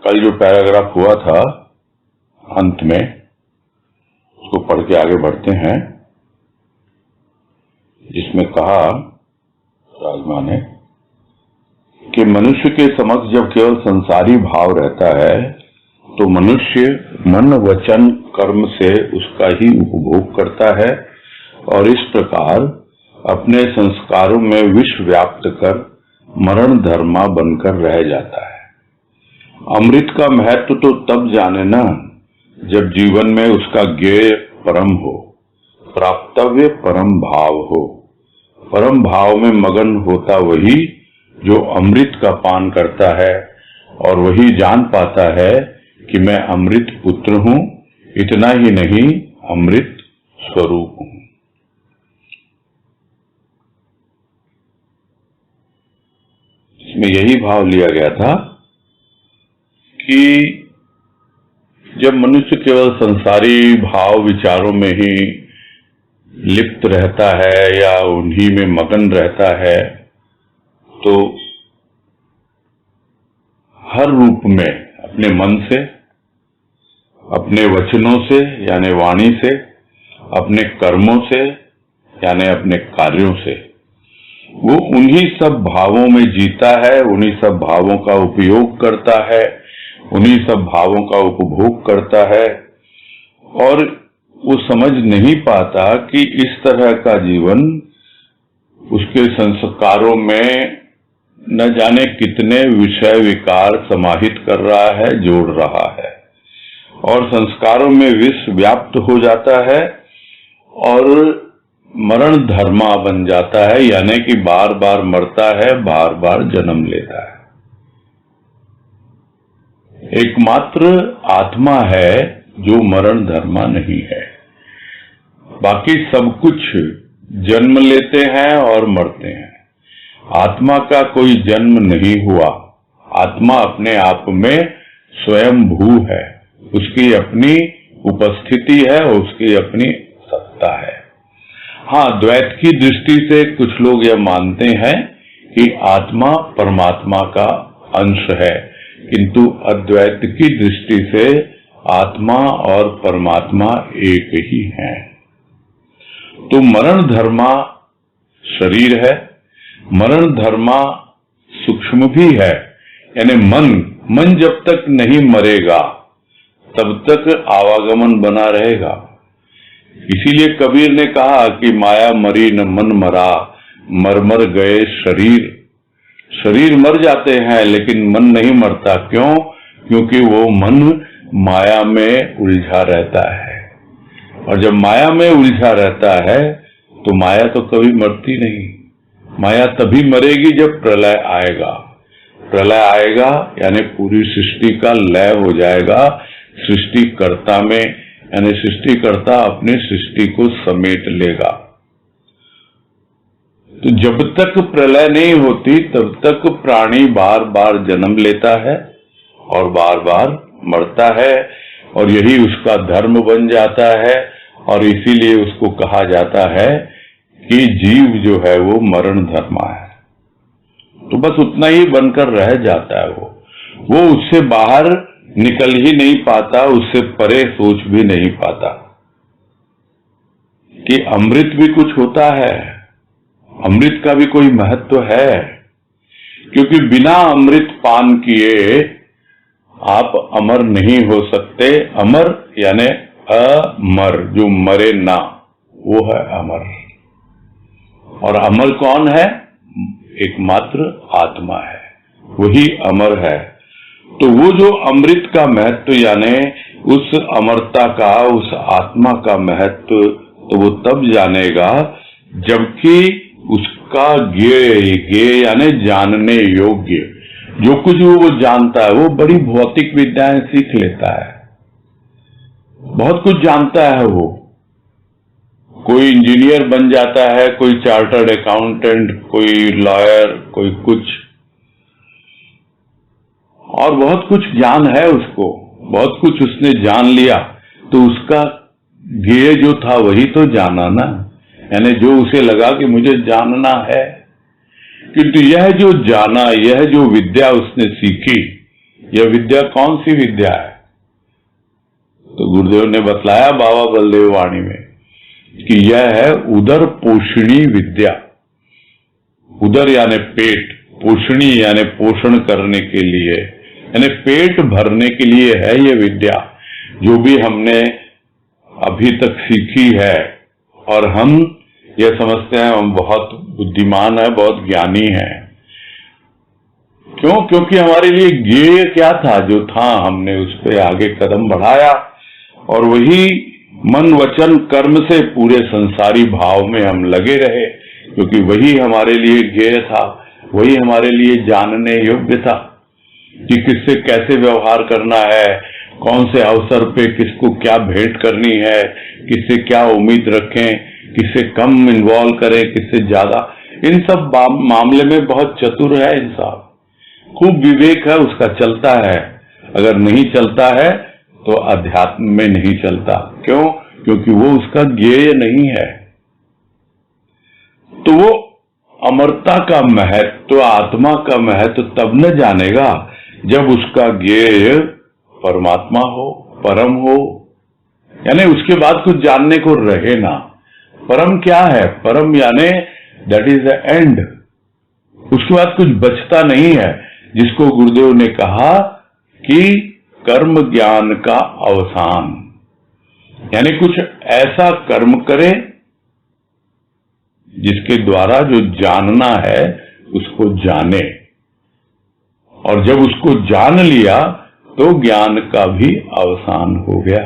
कल जो पैराग्राफ हुआ था अंत में, उसको पढ़ के आगे बढ़ते हैं, जिसमें कहा राजमा ने कि मनुष्य के समक्ष जब केवल संसारी भाव रहता है तो मनुष्य मन वचन कर्म से उसका ही उपभोग करता है और इस प्रकार अपने संस्कारों में विष व्याप्त कर मरण धर्मा बनकर रह जाता है। अमृत का महत्व तो तब जाने ना जब जीवन में उसका ज्ञेय परम हो, प्राप्तव्य परम भाव हो। परम भाव में मगन होता वही जो अमृत का पान करता है और वही जान पाता है कि मैं अमृत पुत्र हूं, इतना ही नहीं अमृत स्वरूप हूं। इसमें यही भाव लिया गया था कि जब मनुष्य केवल संसारी भाव विचारों में ही लिप्त रहता है या उन्हीं में मगन रहता है तो हर रूप में अपने मन से, अपने वचनों से यानी वाणी से, अपने कर्मों से यानी अपने कार्यों से वो उन्हीं सब भावों में जीता है, उन्हीं सब भावों का उपयोग करता है, उन्हीं सब भावों का उपभोग करता है और वो समझ नहीं पाता कि इस तरह का जीवन उसके संस्कारों में न जाने कितने विषय विकार समाहित कर रहा है, जोड़ रहा है और संस्कारों में विष व्याप्त हो जाता है और मरण धर्मा बन जाता है, यानी कि बार बार मरता है, बार बार जन्म लेता है। एकमात्र आत्मा है जो मरण धर्मा नहीं है, बाकी सब कुछ जन्म लेते हैं और मरते हैं। आत्मा का कोई जन्म नहीं हुआ, आत्मा अपने आप में स्वयं भू है, उसकी अपनी उपस्थिति है, उसकी अपनी सत्ता है। हाँ, द्वैत की दृष्टि से कुछ लोग यह मानते हैं कि आत्मा परमात्मा का अंश है, किंतु अद्वैत की दृष्टि से आत्मा और परमात्मा एक ही हैं। तो मरण धर्मा शरीर है, मरण धर्मा सूक्ष्म भी है, यानी मन जब तक नहीं मरेगा तब तक आवागमन बना रहेगा। इसीलिए कबीर ने कहा कि माया मरी न मन मरा, मर मर गए शरीर। शरीर मर जाते हैं लेकिन मन नहीं मरता। क्यों? क्योंकि वो मन माया में उलझा रहता है और जब माया में उलझा रहता है तो माया तो कभी मरती नहीं। माया तभी मरेगी जब प्रलय आएगा। प्रलय आएगा यानी पूरी सृष्टि का लय हो जाएगा सृष्टिकर्ता में, यानी सृष्टिकर्ता अपनी सृष्टि को समेट लेगा। तो जब तक प्रलय नहीं होती तब तक प्राणी बार बार जन्म लेता है और बार बार मरता है और यही उसका धर्म बन जाता है और इसीलिए उसको कहा जाता है कि जीव जो है वो मरण धर्मा है। तो बस उतना ही बनकर रह जाता है। वो उससे बाहर निकल ही नहीं पाता, उससे परे सोच भी नहीं पाता कि अमृत भी कुछ होता है, अमृत का भी कोई महत्व है, क्योंकि बिना अमृत पान किए आप अमर नहीं हो सकते। अमर यानी अमर, जो मरे ना, वो है अमर। और अमर कौन है? एकमात्र आत्मा है, वही अमर है। तो वो जो अमृत का महत्व यानी उस अमरता का, उस आत्मा का महत्व तो वो तब जानेगा जबकि उसका ज्ञेय यानी जानने योग्य जो कुछ वो जानता है वो बड़ी भौतिक विद्याएं सीख लेता है, बहुत कुछ जानता है। वो कोई इंजीनियर बन जाता है, कोई चार्टर्ड अकाउंटेंट, कोई लॉयर, कोई कुछ, और बहुत कुछ ज्ञान है उसको, बहुत कुछ उसने जान लिया। तो उसका ज्ञेय जो था वही तो जाना ना, यानी जो उसे लगा कि मुझे जानना है। किंतु यह जो जाना, यह जो विद्या उसने सीखी, यह विद्या कौन सी विद्या है? तो गुरुदेव ने बतलाया बाबा बलदेव वाणी में कि यह है उदर पोषणी विद्या। उदर यानी पेट, पोषणी यानी पोषण करने के लिए, यानी पेट भरने के लिए है ये विद्या। जो भी हमने अभी तक सीखी है और हम ये समझते हैं हम बहुत बुद्धिमान है, बहुत ज्ञानी है। क्यों? क्योंकि हमारे लिए ज्ञेय क्या था? जो था हमने उस पर आगे कदम बढ़ाया और वही मन वचन कर्म से पूरे संसारी भाव में हम लगे रहे, क्योंकि वही हमारे लिए ज्ञेय था, वही हमारे लिए जानने योग्य था कि किससे कैसे व्यवहार करना है, कौन से अवसर पे किसको क्या भेंट करनी है, किससे क्या उम्मीद रखें, किससे कम इन्वॉल्व करें, किससे ज्यादा। इन सब मामले में बहुत चतुर है इंसान, खूब विवेक है उसका, चलता है। अगर नहीं चलता है तो अध्यात्म में नहीं चलता। क्यों? क्योंकि वो उसका ज्ञेय नहीं है। तो वो अमरता का महत्व, आत्मा का महत्व तब न जानेगा जब उसका ज्ञेय परमात्मा हो, परम हो, यानी उसके बाद कुछ जानने को रहे ना। परम क्या है? परम यानी दैट इज द एंड, उसके बाद कुछ बचता नहीं है, जिसको गुरुदेव ने कहा कि कर्म ज्ञान का अवसान, यानी कुछ ऐसा कर्म करे जिसके द्वारा जो जानना है उसको जाने, और जब उसको जान लिया तो ज्ञान का भी अवसान हो गया।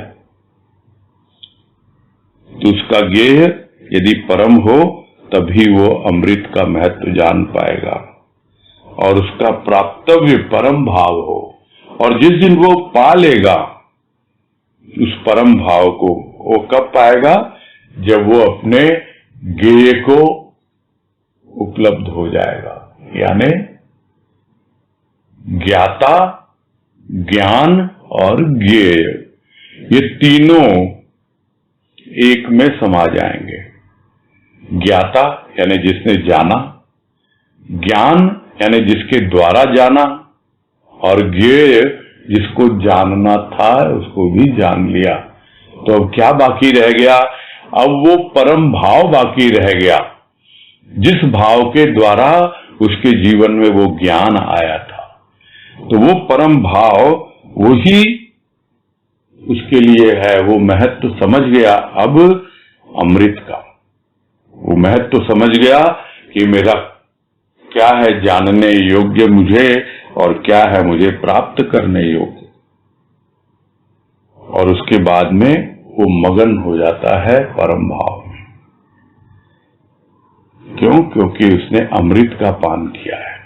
तो उसका ज्ञेय यदि परम हो तभी वो अमृत का महत्व जान पाएगा, और उसका प्राप्तव्य परम भाव हो। और जिस दिन वो पा लेगा उस परम भाव को, वो कब पाएगा? जब वो अपने ज्ञेय को उपलब्ध हो जाएगा, यानी ज्ञाता, ज्ञान और ज्ञेय, ये तीनों एक में समा जाएंगे। ज्ञाता यानी जिसने जाना, ज्ञान यानी जिसके द्वारा जाना, और ज्ञेय जिसको जानना था उसको भी जान लिया। तो अब क्या बाकी रह गया? अब वो परम भाव बाकी रह गया, जिस भाव के द्वारा उसके जीवन में वो ज्ञान आया था। तो वो परम भाव वही उसके लिए है, वो महत्व समझ गया अब अमृत का। वो महत्व समझ गया कि मेरा क्या है जानने योग्य मुझे और क्या है मुझे प्राप्त करने योग्य, और उसके बाद में वो मगन हो जाता है परम भाव में। क्यों? क्योंकि उसने अमृत का पान किया है,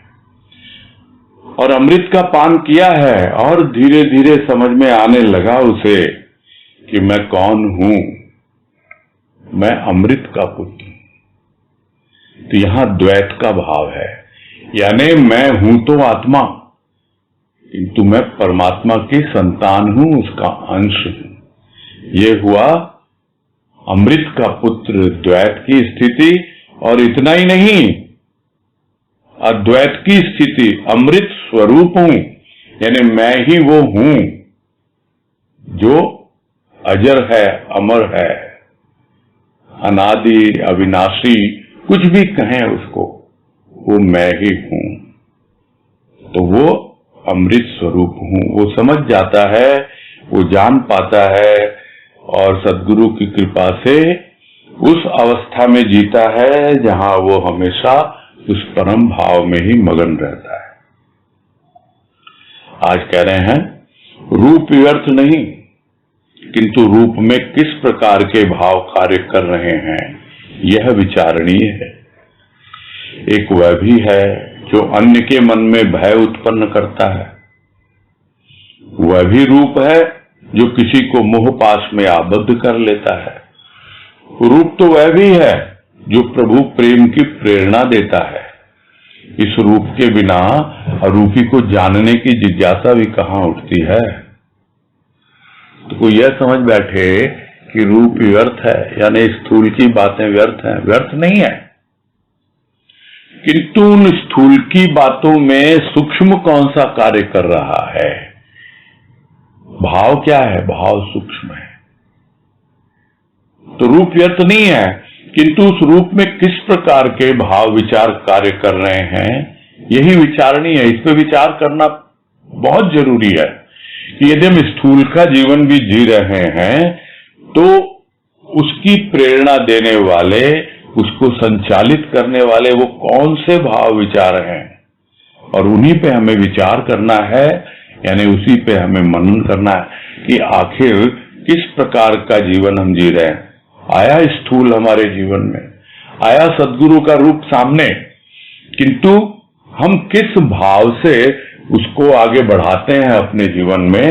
और अमृत का पान किया है और धीरे धीरे समझ में आने लगा उसे कि मैं कौन हूं, मैं अमृत का पुत्र। तो यहां द्वैत का भाव है, यानी मैं हूं तो आत्मा, किंतु मैं परमात्मा की संतान हूं, उसका अंश हूं। ये हुआ अमृत का पुत्र, द्वैत की स्थिति। और इतना ही नहीं, अद्वैत की स्थिति, अमृत स्वरूप हूं, यानी मैं ही वो हूं जो अजर है, अमर है, अनादि, अविनाशी, कुछ भी कहें उसको, वो मैं ही हूं। तो वो अमृत स्वरूप हूं, वो समझ जाता है, वो जान पाता है, और सद्गुरु की कृपा से उस अवस्था में जीता है जहां वो हमेशा उस परम भाव में ही मगन रहता है। आज कह रहे हैं रूप व्यर्थ नहीं, किंतु रूप में किस प्रकार के भाव कार्य कर रहे हैं यह विचारणीय है। एक वह भी है जो अन्य के मन में भय उत्पन्न करता है, वह भी रूप है जो किसी को मोह पाश में आबद्ध कर लेता है। रूप तो वह भी है जो प्रभु प्रेम की प्रेरणा देता है। इस रूप के बिना अरूपी को जानने की जिज्ञासा भी कहां उठती है। तो कोई यह समझ बैठे कि रूप व्यर्थ है, यानी स्थूल की बातें व्यर्थ हैं, व्यर्थ नहीं है, किंतु उन स्थूल की बातों में सूक्ष्म कौन सा कार्य कर रहा है, भाव क्या है? भाव सूक्ष्म है। तो रूप व्यर्थ नहीं है, किंतु उस रूप में किस प्रकार के भाव विचार कार्य कर रहे हैं, यही विचारणीय है। इस पे विचार करना बहुत जरूरी है कि यदि हम स्थूल का जीवन भी जी रहे हैं तो उसकी प्रेरणा देने वाले, उसको संचालित करने वाले वो कौन से भाव विचार हैं, और उन्हीं पे हमें विचार करना है, यानी उसी पे हमें मनन करना है कि आखिर किस प्रकार का जीवन हम जी रहे हैं। आया स्थूल हमारे जीवन में, आया सद्गुरु का रूप सामने, किंतु हम किस भाव से उसको आगे बढ़ाते हैं अपने जीवन में,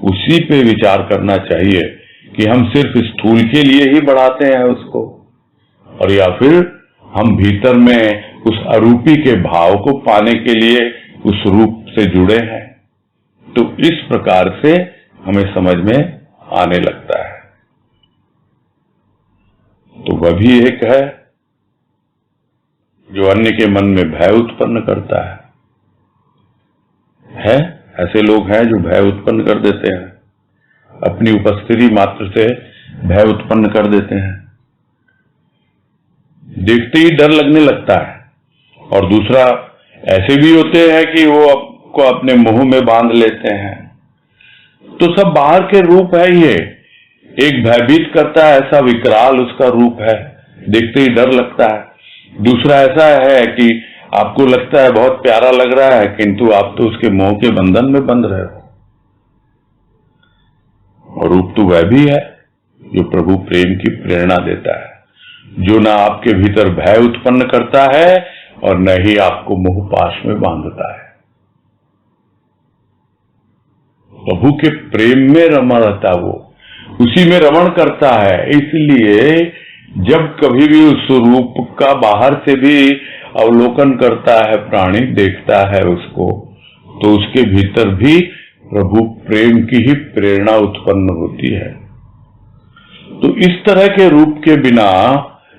उसी पे विचार करना चाहिए कि हम सिर्फ स्थूल के लिए ही बढ़ाते हैं उसको, और या फिर हम भीतर में उस अरूपी के भाव को पाने के लिए उस रूप से जुड़े हैं। तो इस प्रकार से हमें समझ में आने लगता है। तो वह भी एक है जो अन्य के मन में भय उत्पन्न करता है। ऐसे लोग हैं जो भय उत्पन्न कर देते हैं, अपनी उपस्थिति मात्र से भय उत्पन्न कर देते हैं, देखते ही डर लगने लगता है। और दूसरा, ऐसे भी होते हैं कि वो आपको अपने मुंह में बांध लेते हैं। तो सब बाहर के रूप है। ये एक भयभीत करता है, ऐसा विकराल उसका रूप है, देखते ही डर लगता है। दूसरा ऐसा है कि आपको लगता है बहुत प्यारा लग रहा है, किंतु आप तो उसके मोह के बंधन में बंध रहे हो। और रूप तो वह भी है जो प्रभु प्रेम की प्रेरणा देता है, जो ना आपके भीतर भय उत्पन्न करता है और न ही आपको मोह पाश में बांधता है। प्रभु के प्रेम में रमा रहता, वो उसी में रमण करता है। इसलिए जब कभी भी उस रूप का बाहर से भी अवलोकन करता है प्राणी, देखता है उसको, तो उसके भीतर भी प्रभु प्रेम की ही प्रेरणा उत्पन्न होती है। तो इस तरह के रूप के बिना,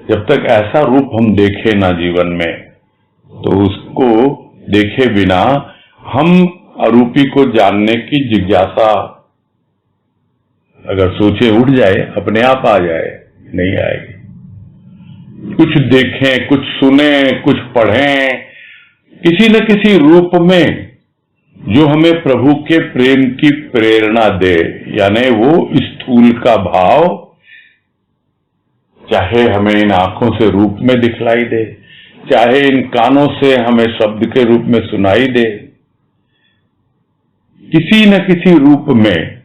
जब तक ऐसा रूप हम देखे ना जीवन में, तो उसको देखे बिना हम अरूपी को जानने की जिज्ञासा अगर सोचे उठ जाए, अपने आप आ जाए, नहीं आएगी। कुछ देखें, कुछ सुने, कुछ पढ़ें, किसी न किसी रूप में जो हमें प्रभु के प्रेम की प्रेरणा दे, यानी वो स्थूल का भाव, चाहे हमें इन आंखों से रूप में दिखलाई दे, चाहे इन कानों से हमें शब्द के रूप में सुनाई दे, किसी न किसी रूप में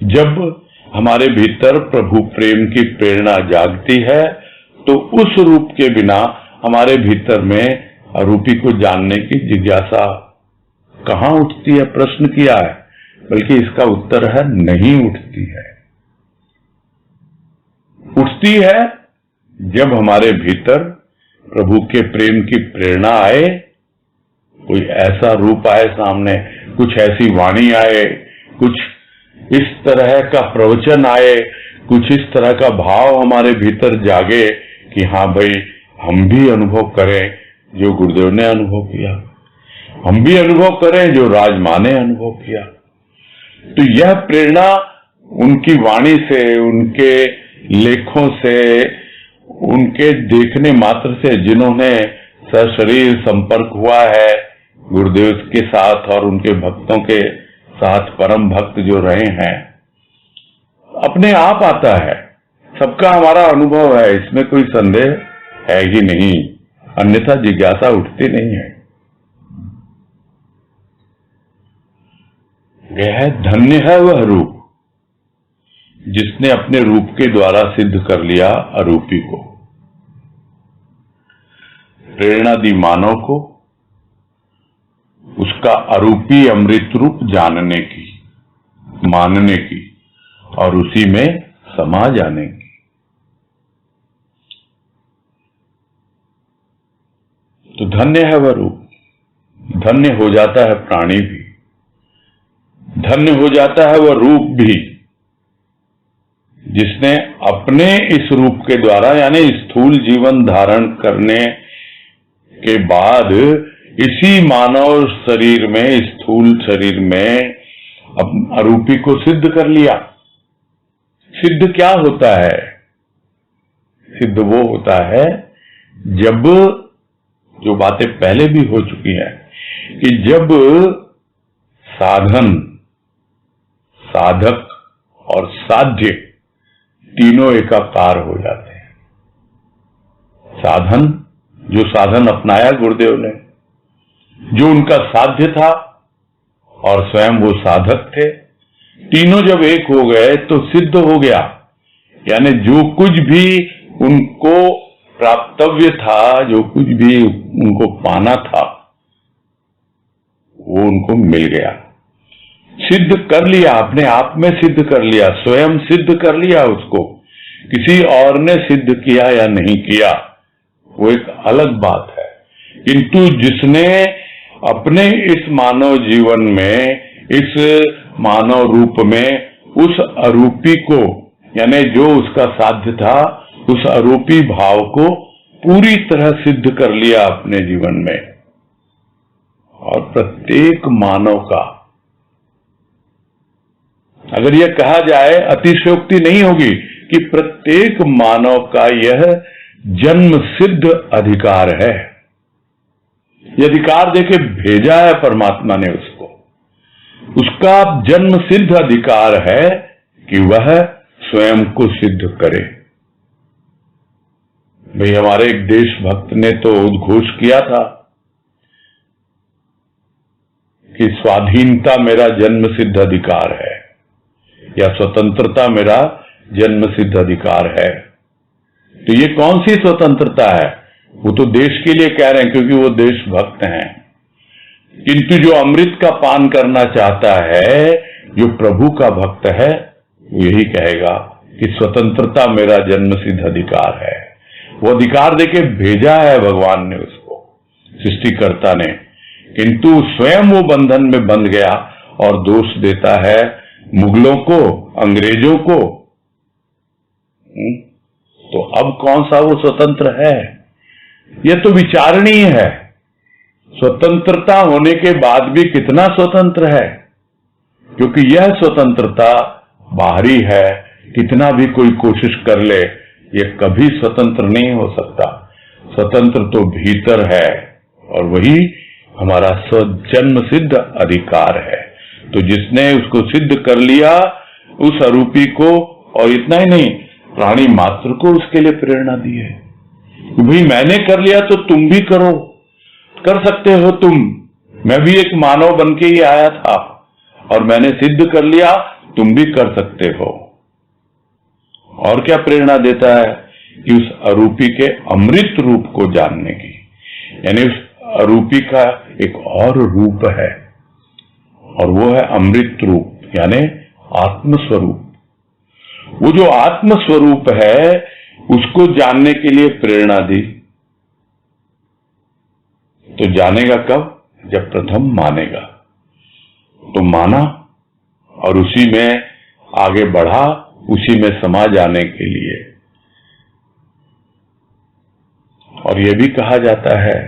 जब हमारे भीतर प्रभु प्रेम की प्रेरणा जागती है, तो उस रूप के बिना हमारे भीतर में अरूपी को जानने की जिज्ञासा कहां उठती है? प्रश्न किया है, बल्कि इसका उत्तर है नहीं उठती है। उठती है जब हमारे भीतर प्रभु के प्रेम की प्रेरणा आए, कोई ऐसा रूप आए सामने, कुछ ऐसी वाणी आए, कुछ इस तरह का प्रवचन आए, कुछ इस तरह का भाव हमारे भीतर जागे कि हाँ भाई, हम भी अनुभव करें जो गुरुदेव ने अनुभव किया, हम भी अनुभव करें जो राजमां ने अनुभव किया। तो यह प्रेरणा उनकी वाणी से, उनके लेखों से, उनके देखने मात्र से, जिन्होंने सशरीर संपर्क हुआ है गुरुदेव के साथ और उनके भक्तों के साथ, परम भक्त जो रहे हैं, अपने आप आता है। सबका हमारा अनुभव है, इसमें कोई संदेह है ही नहीं, अन्यथा जिज्ञासा उठती नहीं है। यह धन्य है वह रूप जिसने अपने रूप के द्वारा सिद्ध कर लिया अरूपी को, प्रेरणा दी मानव को उसका अरूपी अमृत रूप जानने की, मानने की और उसी में समा जाने की। तो धन्य है वह रूप, धन्य हो जाता है प्राणी भी, धन्य हो जाता है वह रूप भी जिसने अपने इस रूप के द्वारा, यानी स्थूल जीवन धारण करने के बाद इसी मानव शरीर में, स्थूल शरीर में अरूपी को सिद्ध कर लिया। सिद्ध क्या होता है? सिद्ध वो होता है जब, जो बातें पहले भी हो चुकी हैं, कि जब साधन, साधक और साध्य तीनों एकाकार हो जाते हैं। साधन, जो साधन अपनाया गुरुदेव ने, जो उनका साध्य था, और स्वयं वो साधक थे, तीनों जब एक हो गए तो सिद्ध हो गया। यानी जो कुछ भी उनको प्राप्तव्य था, जो कुछ भी उनको पाना था, वो उनको मिल गया। सिद्ध कर लिया, अपने आप में सिद्ध कर लिया, स्वयं सिद्ध कर लिया उसको। किसी और ने सिद्ध किया या नहीं किया वो एक अलग बात है, किंतु जिसने अपने इस मानव जीवन में, इस मानव रूप में उस अरूपी को, यानी जो उसका साध्य था, उस अरूपी भाव को पूरी तरह सिद्ध कर लिया अपने जीवन में। और प्रत्येक मानव का, अगर यह कहा जाए, अतिशयोक्ति नहीं होगी कि प्रत्येक मानव का यह जन्म सिद्ध अधिकार है। यह अधिकार देके भेजा है परमात्मा ने उसको। उसका जन्म सिद्ध अधिकार है कि वह स्वयं को सिद्ध करे। भाई, हमारे एक देशभक्त ने तो उद्घोष किया था कि स्वाधीनता मेरा जन्म सिद्ध अधिकार है, या स्वतंत्रता मेरा जन्म सिद्ध अधिकार है। तो ये कौन सी स्वतंत्रता है? वो तो देश के लिए कह रहे हैं क्योंकि वो देशभक्त हैं, किंतु जो अमृत का पान करना चाहता है, जो प्रभु का भक्त है, वो यही कहेगा कि स्वतंत्रता मेरा जन्म सिद्ध अधिकार है। वो अधिकार देके भेजा है भगवान ने उसको, सृष्टिकर्ता ने, किंतु स्वयं वो बंधन में बंध गया और दोष देता है मुगलों को, अंग्रेजों को। तो अब कौन सा वो स्वतंत्र है? यह तो विचारणीय है। स्वतंत्रता होने के बाद भी कितना स्वतंत्र है, क्योंकि यह स्वतंत्रता बाहरी है। कितना भी कोई कोशिश कर ले, यह कभी स्वतंत्र नहीं हो सकता। स्वतंत्र तो भीतर है, और वही हमारा स्वजन्म सिद्ध अधिकार है। तो जिसने उसको सिद्ध कर लिया, उस अरूपी को, और इतना ही नहीं, प्राणी मात्र को उसके लिए प्रेरणा दी है कि भाई मैंने कर लिया तो तुम भी करो, कर सकते हो तुम। मैं भी एक मानव बन के ही आया था और मैंने सिद्ध कर लिया, तुम भी कर सकते हो। और क्या प्रेरणा देता है कि उस अरूपी के अमृत रूप को जानने की, यानी उस अरूपी का एक और रूप है, और वो है अमृत रूप, यानी आत्मस्वरूप। वो जो आत्मस्वरूप है, उसको जानने के लिए प्रेरणा दी। तो जानेगा कब? जब प्रथम मानेगा। तो माना और उसी में आगे बढ़ा, उसी में समा जाने के लिए। और यह भी कहा जाता है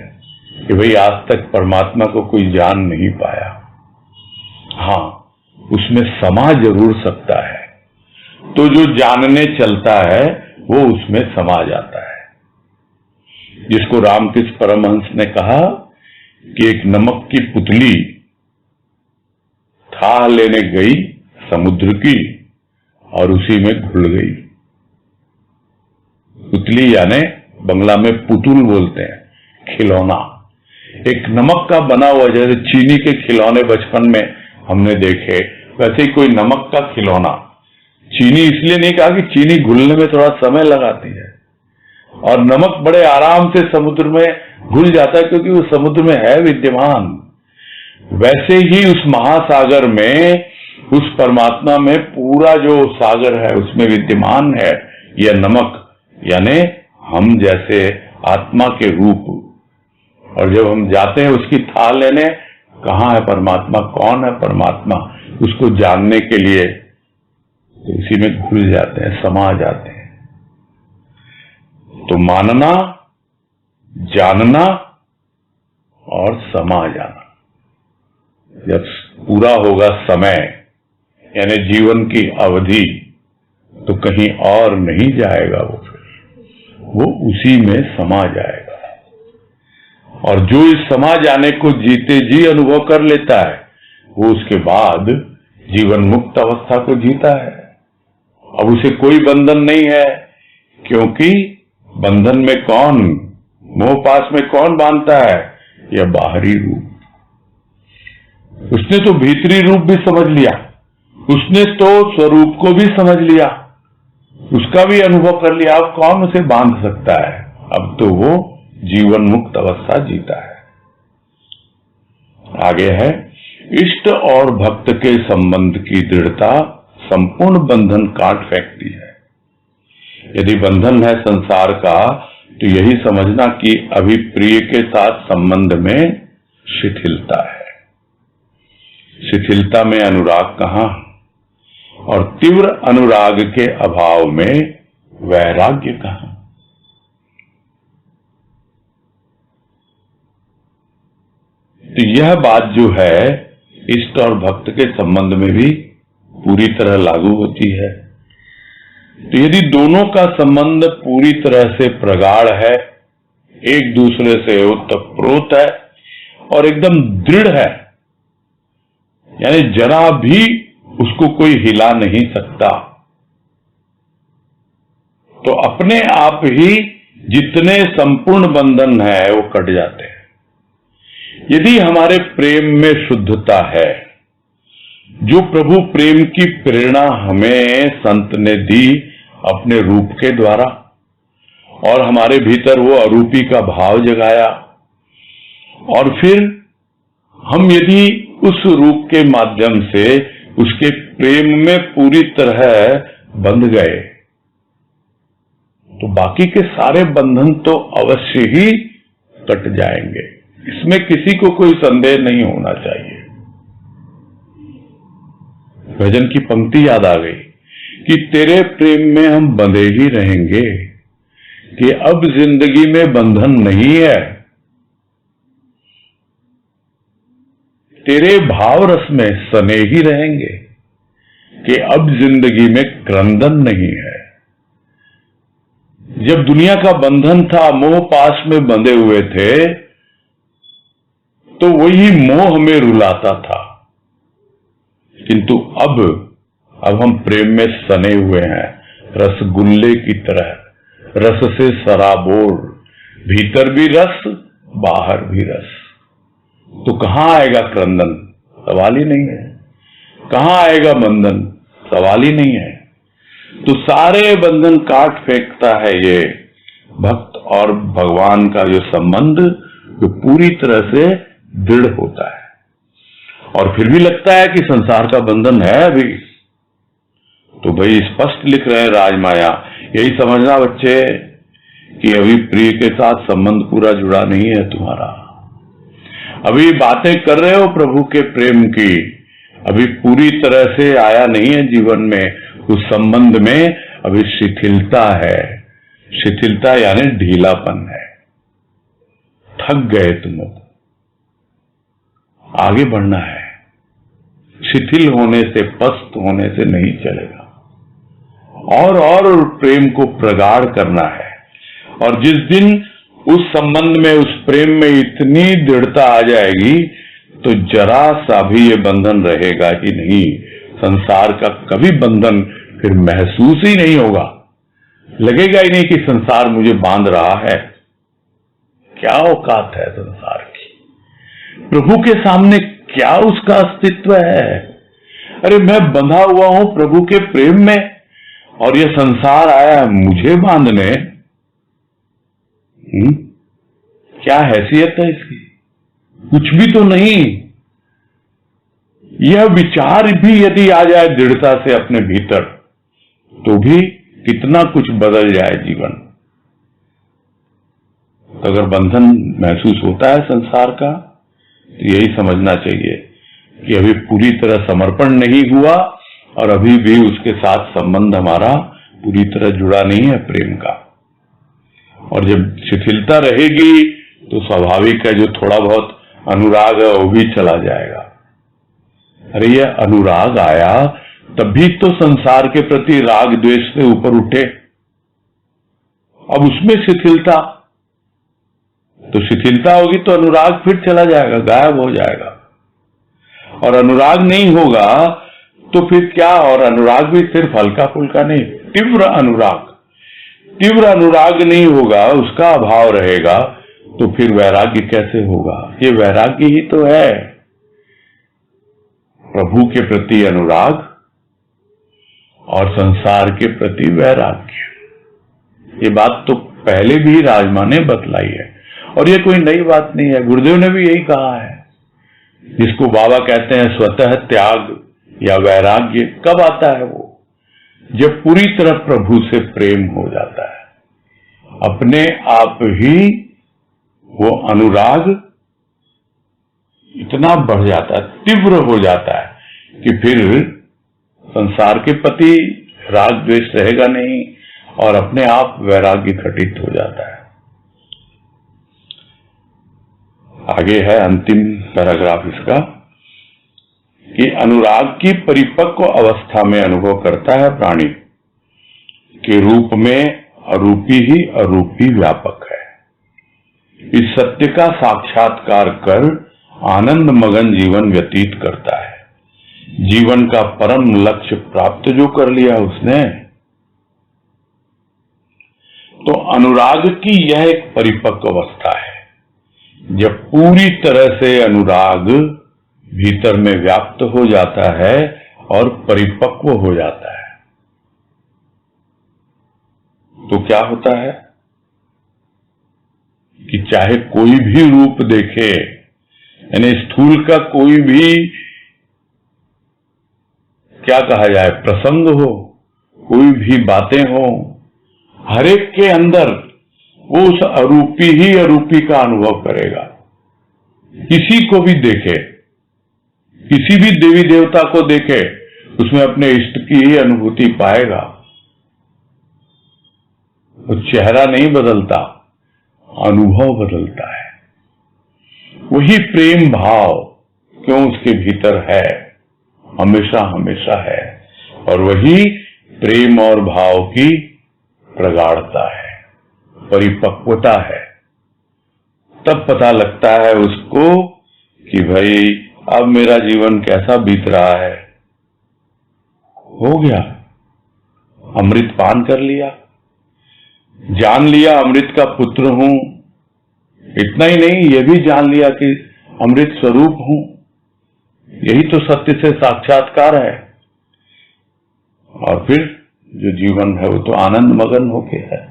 कि भाई आज तक परमात्मा को कोई जान नहीं पाया। हां, उसमें समा जरूर सकता है। तो जो जानने चलता है वो उसमें समा जाता है। जिसको रामकृष्ण परमहंस ने कहा कि एक नमक की पुतली थाह लेने गई समुद्र की और उसी में घुल गई। पुतली यानी बंगला में पुतुल बोलते हैं, खिलौना। एक नमक का बना हुआ, जैसे चीनी के खिलौने बचपन में हमने देखे, वैसे ही कोई नमक का खिलौना। चीनी इसलिए नहीं कहा कि चीनी घुलने में थोड़ा समय लगाती है, और नमक बड़े आराम से समुद्र में घुल जाता है क्योंकि वो समुद्र में है विद्यमान। वैसे ही उस महासागर में, उस परमात्मा में पूरा जो सागर है उसमें विद्यमान है यह नमक, यानी हम जैसे आत्मा के रूप। और जब हम जाते हैं उसकी थाह लेने, कहाँ है परमात्मा, कौन है परमात्मा, उसको जानने के लिए, तो उसी में घुल जाते हैं, समा जाते हैं। तो मानना, जानना और समा जाना। जब पूरा होगा समय, यानी जीवन की अवधि, तो कहीं और नहीं जाएगा वो, फिर वो उसी में समा जाएगा। और जो इस समा जाने को जीते जी अनुभव कर लेता है, वो उसके बाद जीवन मुक्त अवस्था को जीता है। अब उसे कोई बंधन नहीं है, क्योंकि बंधन में कौन, मोह पास में कौन बांधता है? यह बाहरी रूप। उसने तो भीतरी रूप भी समझ लिया, उसने तो स्वरूप को भी समझ लिया, उसका भी अनुभव कर लिया। अब कौन उसे बांध सकता है? अब तो वो जीवन मुक्त अवस्था जीता है। आगे है, इष्ट और भक्त के संबंध की दृढ़ता संपूर्ण बंधन काट फेंकती है। यदि बंधन है संसार का, तो यही समझना कि अभी प्रिय के साथ संबंध में शिथिलता है। शिथिलता में अनुराग कहां? और तीव्र अनुराग के अभाव में वैराग्य कहां? तो यह बात जो है इष्ट और भक्त के संबंध में भी पूरी तरह लागू होती है। तो यदि दोनों का संबंध पूरी तरह से प्रगाढ़ है, एक दूसरे से ओतप्रोत है और एकदम दृढ़ है, यानी जरा भी उसको कोई हिला नहीं सकता, तो अपने आप ही जितने संपूर्ण बंधन है वो कट जाते हैं। यदि हमारे प्रेम में शुद्धता है, जो प्रभु प्रेम की प्रेरणा हमें संत ने दी अपने रूप के द्वारा, और हमारे भीतर वो अरूपी का भाव जगाया, और फिर हम यदि उस रूप के माध्यम से उसके प्रेम में पूरी तरह बंध गए, तो बाकी के सारे बंधन तो अवश्य ही कट जाएंगे। इसमें किसी को कोई संदेह नहीं होना चाहिए। भजन की पंक्ति याद आ गई कि तेरे प्रेम में हम बंधे ही रहेंगे, कि अब जिंदगी में बंधन नहीं है, तेरे भाव रस में सने ही रहेंगे, कि अब जिंदगी में क्रंदन नहीं है। जब दुनिया का बंधन था, मोह पाश में बंधे हुए थे, तो वही मोह हमें रुलाता था, किंतु अब हम प्रेम में सने हुए हैं, रसगुल्ले की तरह, रस से सराबोर, भीतर भी रस बाहर भी रस। तो कहां आएगा क्रंदन? सवाल ही नहीं है। कहां आएगा बंधन? सवाल ही नहीं है। तो सारे बंधन काट फेंकता है ये भक्त और भगवान का जो संबंध, जो पूरी तरह से दृढ़ होता है। और फिर भी लगता है कि संसार का बंधन है अभी, तो भाई स्पष्ट लिख रहे हैं राजमाया, यही समझना बच्चे कि अभी प्रिय के साथ संबंध पूरा जुड़ा नहीं है तुम्हारा। अभी बातें कर रहे हो प्रभु के प्रेम की, अभी पूरी तरह से आया नहीं है जीवन में, उस संबंध में अभी शिथिलता है। शिथिलता यानी ढीलापन है। थक गए तुम लोग, आगे बढ़ना है। शिथिल होने से, पस्त होने से नहीं चलेगा, और प्रेम को प्रगाढ़ करना है। और जिस दिन उस संबंध में, उस प्रेम में इतनी दृढ़ता आ जाएगी, तो जरा सा भी ये बंधन रहेगा ही नहीं। संसार का कभी बंधन फिर महसूस ही नहीं होगा, लगेगा ही नहीं कि संसार मुझे बांध रहा है। क्या औकात है संसार की? प्रभु के सामने क्या उसका अस्तित्व है? अरे मैं बंधा हुआ हूं प्रभु के प्रेम में, और ये संसार आया है मुझे बांधने। क्या हैसियत है इसकी? कुछ भी तो नहीं। यह विचार भी यदि आ जाए दृढ़ता से अपने भीतर, तो भी कितना कुछ बदल जाए जीवन। तो अगर बंधन महसूस होता है संसार का, तो यही समझना चाहिए कि अभी पूरी तरह समर्पण नहीं हुआ, और अभी भी उसके साथ संबंध हमारा पूरी तरह जुड़ा नहीं है प्रेम का। और जब शिथिलता रहेगी, तो स्वाभाविक है जो थोड़ा बहुत अनुराग है वो भी चला जाएगा। अरे ये अनुराग आया तभी तो संसार के प्रति राग द्वेष से ऊपर उठे। अब उसमें शिथिलता, तो शिथिलता होगी तो अनुराग फिर चला जाएगा, गायब हो जाएगा। और अनुराग नहीं होगा तो फिर क्या, और अनुराग भी सिर्फ हल्का फुल्का नहीं, तीव्र अनुराग। तीव्र अनुराग नहीं होगा, उसका अभाव रहेगा, तो फिर वैराग्य कैसे होगा? ये वैराग्य ही तो है, प्रभु के प्रति अनुराग और संसार के प्रति वैराग्य। ये बात तो पहले भी राजमा ने बतलाई है और ये कोई नई बात नहीं है, गुरुदेव ने भी यही कहा है। जिसको बाबा कहते हैं स्वतः त्याग या वैराग्य, कब आता है वो? जब पूरी तरह प्रभु से प्रेम हो जाता है, अपने आप ही वो अनुराग इतना बढ़ जाता है, तीव्र हो जाता है कि फिर संसार के प्रति राग द्वेष रहेगा नहीं और अपने आप वैराग्य घटित हो जाता है। आगे है अंतिम पैराग्राफ इसका कि अनुराग की परिपक्व अवस्था में अनुभव करता है प्राणी के रूप में अरूपी ही अरूपी व्यापक है। इस सत्य का साक्षात्कार कर आनंद मगन जीवन व्यतीत करता है। जीवन का परम लक्ष्य प्राप्त जो कर लिया उसने, तो अनुराग की यह एक परिपक्व अवस्था है जब पूरी तरह से अनुराग भीतर में व्याप्त हो जाता है और परिपक्व हो जाता है। तो क्या होता है कि चाहे कोई भी रूप देखे, यानी स्थूल का कोई भी क्या कहा जाए प्रसंग हो, कोई भी बातें हो, हर एक के अंदर वो उस अरूपी ही अरूपी का अनुभव करेगा। किसी को भी देखे, किसी भी देवी देवता को देखे, उसमें अपने इष्ट की ही अनुभूति पाएगा। वो चेहरा नहीं बदलता, अनुभव बदलता है। वही प्रेम भाव क्यों उसके भीतर है, हमेशा हमेशा है, और वही प्रेम और भाव की प्रगाढ़ता है, परिपक्वता है। तब पता लगता है उसको कि भाई अब मेरा जीवन कैसा बीत रहा है। हो गया, अमृत पान कर लिया, जान लिया अमृत का पुत्र हूं। इतना ही नहीं, यह भी जान लिया कि अमृत स्वरूप हूं। यही तो सत्य से साक्षात्कार है। और फिर जो जीवन है वो तो आनंद मगन होके है।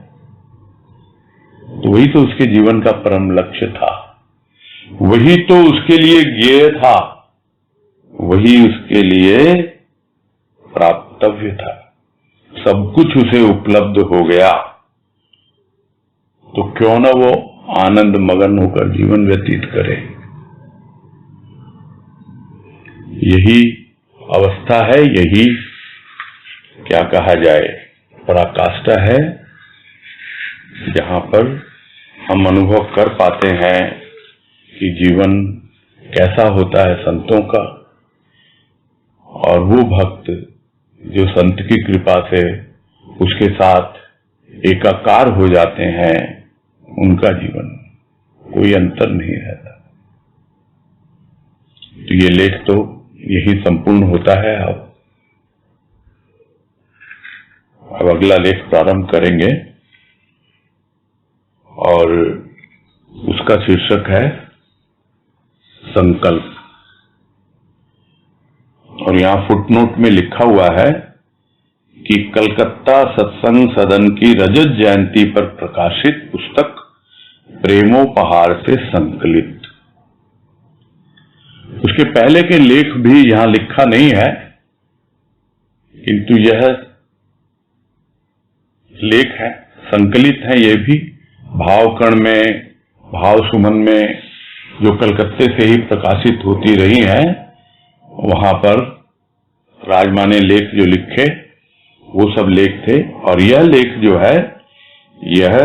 तो वही तो उसके जीवन का परम लक्ष्य था, वही तो उसके लिए ज्ञेय था, वही उसके लिए प्राप्तव्य था। सब कुछ उसे उपलब्ध हो गया, तो क्यों ना वो आनंद मगन होकर जीवन व्यतीत करे। यही अवस्था है, यही क्या कहा जाए पराकाष्ठा है, जहां पर हम अनुभव कर पाते हैं कि जीवन कैसा होता है संतों का, और वो भक्त जो संत की कृपा से उसके साथ एकाकार हो जाते हैं, उनका जीवन कोई अंतर नहीं रहता। तो ये लेख तो यही संपूर्ण होता है। अब अगला लेख प्रारंभ करेंगे और उसका शीर्षक है संकल्प। और यहां फुटनोट में लिखा हुआ है कि कलकत्ता सत्संग सदन की रजत जयंती पर प्रकाशित पुस्तक प्रेमोपहार से संकलित। उसके पहले के लेख भी यहां लिखा नहीं है, किंतु यह लेख है, संकलित है। ये भी भावकण में, भाव सुमन में जो कलकत्ते से ही प्रकाशित होती रही हैं, वहां पर राजमा ने लेख जो लिखे वो सब लेख थे। और यह लेख जो है, यह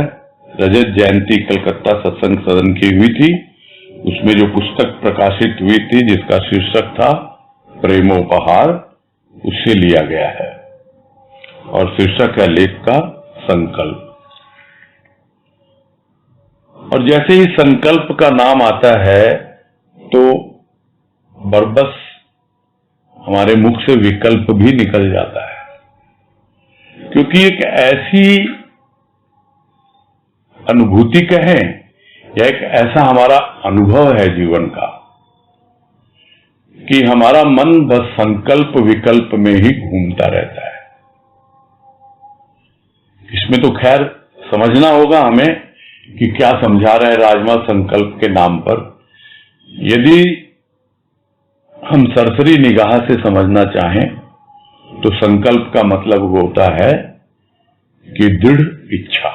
रजत जयंती कलकत्ता सत्संग सदन की हुई थी। उसमें जो पुस्तक प्रकाशित हुई थी जिसका शीर्षक था प्रेमोपहार, उससे लिया गया है और शीर्षक है लेख का संकल्प। और जैसे ही संकल्प का नाम आता है तो बरबस हमारे मुख से विकल्प भी निकल जाता है, क्योंकि एक ऐसी अनुभूति कहें या एक ऐसा हमारा अनुभव है जीवन का कि हमारा मन बस संकल्प विकल्प में ही घूमता रहता है। इसमें तो खैर समझना होगा हमें कि क्या समझा रहे हैं राजमा संकल्प के नाम पर। यदि हम सरसरी निगाह से समझना चाहें तो संकल्प का मतलब होता है कि दृढ़ इच्छा,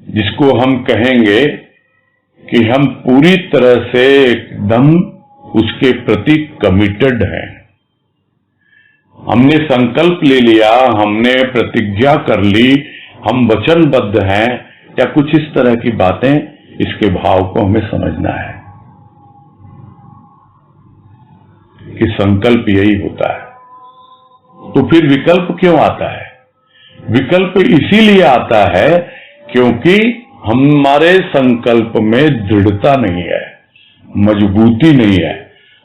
जिसको हम कहेंगे कि हम पूरी तरह से एकदम उसके प्रति कमिटेड हैं। हमने संकल्प ले लिया, हमने प्रतिज्ञा कर ली, हम वचनबद्ध हैं, या कुछ इस तरह की बातें, इसके भाव को हमें समझना है कि संकल्प यही होता है। तो फिर विकल्प क्यों आता है? विकल्प इसीलिए आता है क्योंकि हमारे संकल्प में दृढ़ता नहीं है, मजबूती नहीं है,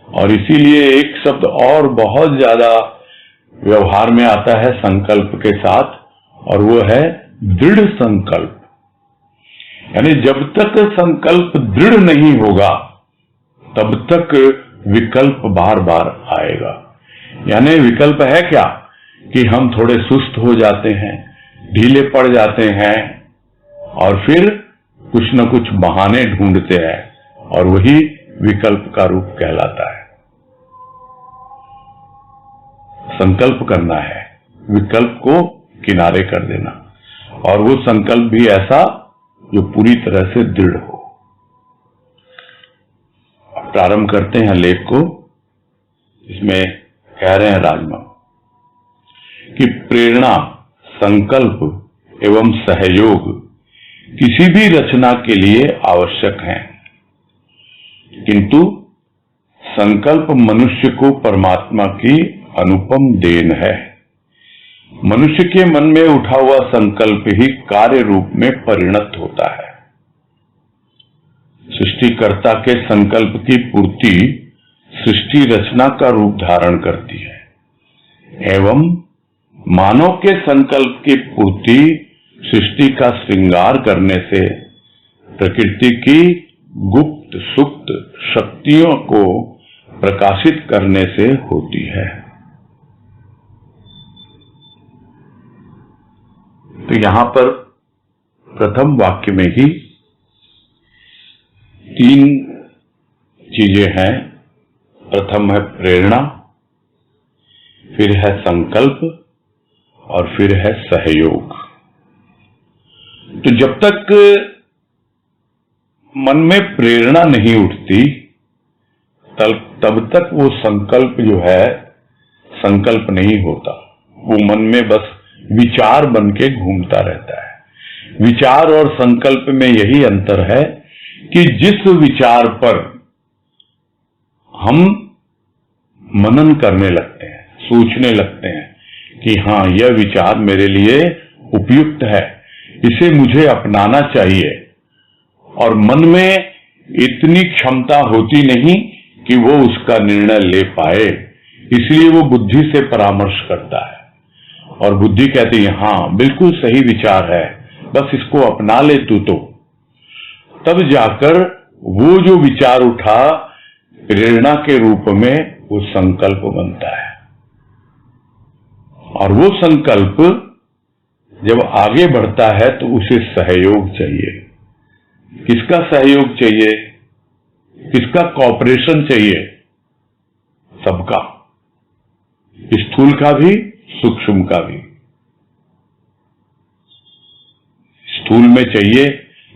और इसीलिए एक शब्द और बहुत ज्यादा व्यवहार में आता है संकल्प के साथ, और वो है दृढ़ संकल्प। यानी जब तक संकल्प दृढ़ नहीं होगा तब तक विकल्प बार बार आएगा। यानी विकल्प है क्या कि हम थोड़े सुस्त हो जाते हैं, ढीले पड़ जाते हैं, और फिर कुछ न कुछ बहाने ढूंढते हैं, और वही विकल्प का रूप कहलाता है। संकल्प करना है, विकल्प को किनारे कर देना, और वो संकल्प भी ऐसा जो पूरी तरह से दृढ़ हो। प्रारंभ करते हैं लेख को। इसमें कह रहे हैं राजमा कि प्रेरणा, संकल्प एवं सहयोग किसी भी रचना के लिए आवश्यक हैं, किंतु संकल्प मनुष्य को परमात्मा की अनुपम देन है। मनुष्य के मन में उठा हुआ संकल्प ही कार्य रूप में परिणत होता है। सृष्टिकर्ता के संकल्प की पूर्ति सृष्टि रचना का रूप धारण करती है, एवं मानव के संकल्प की पूर्ति सृष्टि का श्रृंगार करने से प्रकृति की गुप्त सुप्त शक्तियों को प्रकाशित करने से होती है। तो यहां पर प्रथम वाक्य में ही 3 चीजें हैं। प्रथम है प्रेरणा, फिर है संकल्प, और फिर है सहयोग। तो जब तक मन में प्रेरणा नहीं उठती तब तक वो संकल्प जो है संकल्प नहीं होता। वो मन में बस विचार बन के घूमता रहता है। विचार और संकल्प में यही अंतर है कि जिस विचार पर हम मनन करने लगते हैं, सोचने लगते हैं कि हाँ, यह विचार मेरे लिए उपयुक्त है, इसे मुझे अपनाना चाहिए, और मन में इतनी क्षमता होती नहीं कि वो उसका निर्णय ले पाए, इसलिए वो बुद्धि से परामर्श करता है, और बुद्धि कहती है हाँ बिल्कुल सही विचार है, बस इसको अपना ले तू। तो तब जाकर वो जो विचार उठा प्रेरणा के रूप में वो संकल्प बनता है, और वो संकल्प जब आगे बढ़ता है तो उसे सहयोग चाहिए। किसका सहयोग चाहिए? किसका कॉपरेशन चाहिए? सबका, स्थूल का भी, सूक्ष्म का भी। स्थूल में चाहिए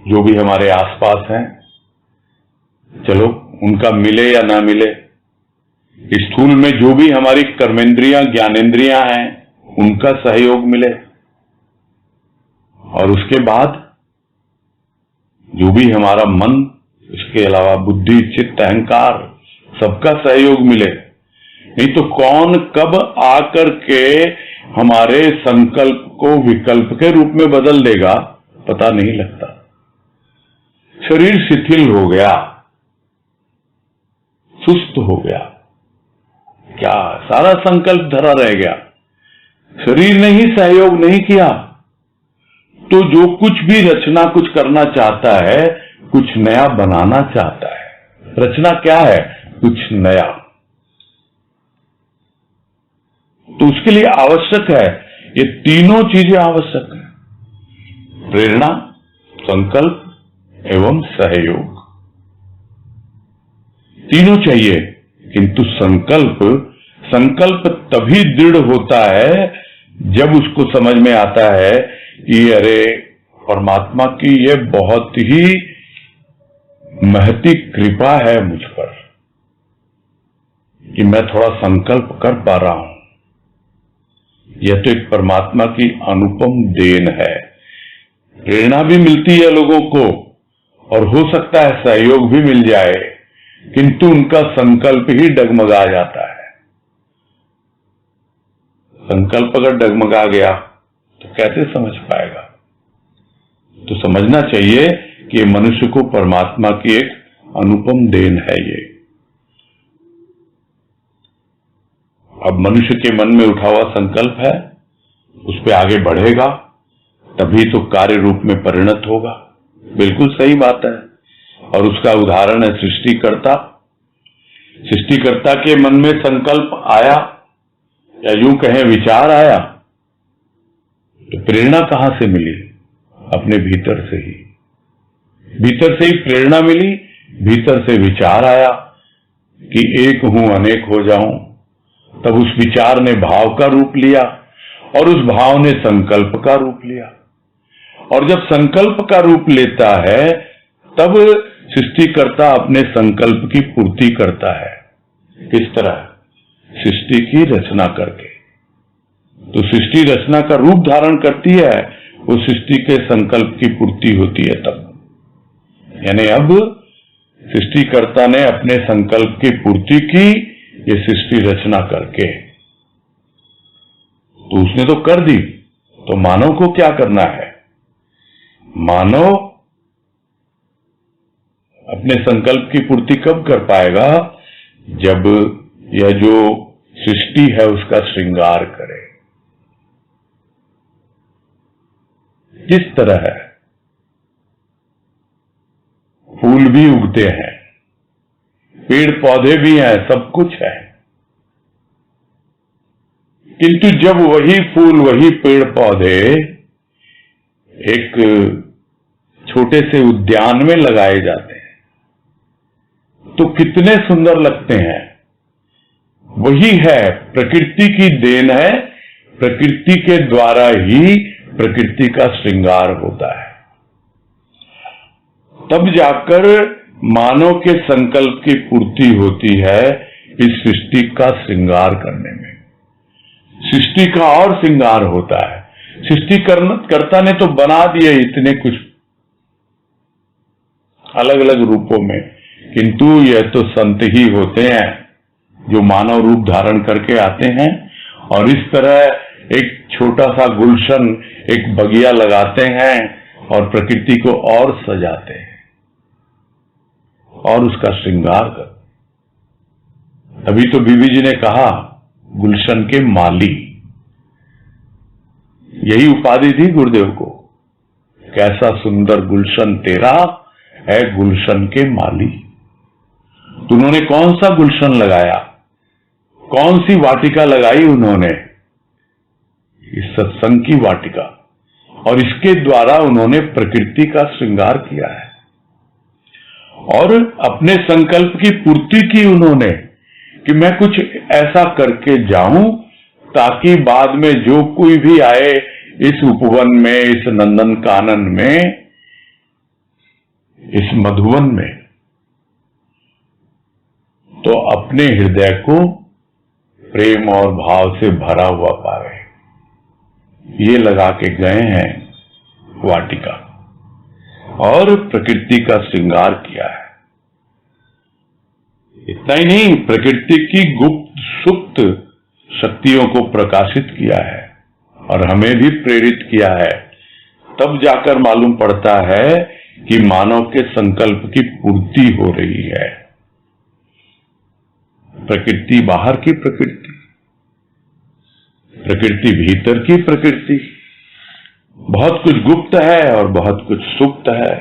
जो भी हमारे आसपास हैं, चलो उनका मिले या ना मिले। स्थूल में जो भी हमारी कर्मेंद्रियां ज्ञानेंद्रियां हैं उनका सहयोग मिले, और उसके बाद जो भी हमारा मन, इसके अलावा बुद्धि चित्त अहंकार, सबका सहयोग मिले। नहीं तो कौन कब आकर के हमारे संकल्प को विकल्प के रूप में बदल देगा पता नहीं लगता। शरीर शिथिल हो गया, सुस्त हो गया, क्या सारा संकल्प धरा रह गया, शरीर ने ही सहयोग नहीं किया, तो जो कुछ भी रचना कुछ करना चाहता है, कुछ नया बनाना चाहता है। रचना क्या है? कुछ नया। तो उसके लिए आवश्यक है, ये तीनों चीजें आवश्यक है, प्रेरणा, संकल्प एवं सहयोग, तीनों चाहिए। किंतु संकल्प तभी दृढ़ होता है जब उसको समझ में आता है कि अरे परमात्मा की ये बहुत ही महती कृपा है मुझ पर कि मैं थोड़ा संकल्प कर पा रहा हूं। यह तो एक परमात्मा की अनुपम देन है। प्रेरणा भी मिलती है लोगों को और हो सकता है सहयोग भी मिल जाए, किंतु उनका संकल्प ही डगमगा जाता है। संकल्प अगर डगमगा गया तो कैसे समझ पाएगा? तो समझना चाहिए कि मनुष्य को परमात्मा की एक अनुपम देन है ये। अब मनुष्य के मन में उठा हुआ संकल्प है, उस पे आगे बढ़ेगा तभी तो कार्य रूप में परिणत होगा। बिल्कुल सही बात है। और उसका उदाहरण है सृष्टिकर्ता। सृष्टिकर्ता के मन में संकल्प आया या यूं कहें विचार आया, तो प्रेरणा कहां से मिली? अपने भीतर से ही। भीतर से ही प्रेरणा मिली, भीतर से विचार आया कि एक हूं अनेक हो जाऊं। तब उस विचार ने भाव का रूप लिया और उस भाव ने संकल्प का रूप लिया। और जब संकल्प का रूप लेता है तब सृष्टिकर्ता अपने संकल्प की पूर्ति करता है। किस तरह? सृष्टि की रचना करके। तो सृष्टि रचना का रूप धारण करती है, वो सृष्टि के संकल्प की पूर्ति होती है तब। यानी अब सृष्टिकर्ता ने अपने संकल्प की पूर्ति की, ये सृष्टि रचना करके। तो उसने तो कर दी, तो मानव को क्या करना है? मानव अपने संकल्प की पूर्ति कब कर पाएगा? जब यह जो सृष्टि है उसका श्रृंगार करे। किस तरह है? फूल भी उगते हैं, पेड़ पौधे भी हैं, सब कुछ है, किंतु जब वही फूल वही पेड़ पौधे एक छोटे से उद्यान में लगाए जाते हैं तो कितने सुंदर लगते हैं। वही है, प्रकृति की देन है, प्रकृति के द्वारा ही प्रकृति का श्रृंगार होता है। तब जाकर मानव के संकल्प की पूर्ति होती है इस सृष्टि का श्रृंगार करने में। सृष्टि का और श्रृंगार होता है। सृष्टिकर्ता ने तो बना दिए इतने कुछ अलग अलग रूपों में, किंतु यह तो संत ही होते हैं जो मानव रूप धारण करके आते हैं और इस तरह एक छोटा सा गुलशन, एक बगिया लगाते हैं और प्रकृति को और सजाते हैं और उसका श्रृंगार करते। अभी तो बीबी जी ने कहा गुलशन के माली, यही उपाधि थी गुरुदेव को। कैसा सुंदर गुलशन तेरा है गुलशन के माली। तो उन्होंने कौन सा गुलशन लगाया, कौन सी वाटिका लगाई उन्होंने? इस सत्संग की वाटिका, और इसके द्वारा उन्होंने प्रकृति का श्रृंगार किया है और अपने संकल्प की पूर्ति की उन्होंने कि मैं कुछ ऐसा करके जाऊं ताकि बाद में जो कोई भी आए इस उपवन में, इस नंदन कानन में, इस मधुवन में, तो अपने हृदय को प्रेम और भाव से भरा हुआ पावे। ये लगा के गए हैं वाटिका और प्रकृति का श्रृंगार किया है। इतना ही नहीं, प्रकृति की गुप्त सुप्त शक्तियों को प्रकाशित किया है और हमें भी प्रेरित किया है, तब जाकर मालूम पड़ता है कि मानव के संकल्प की पूर्ति हो रही है। प्रकृति बाहर की प्रकृति, प्रकृति भीतर की प्रकृति, बहुत कुछ गुप्त है और बहुत कुछ सुप्त है।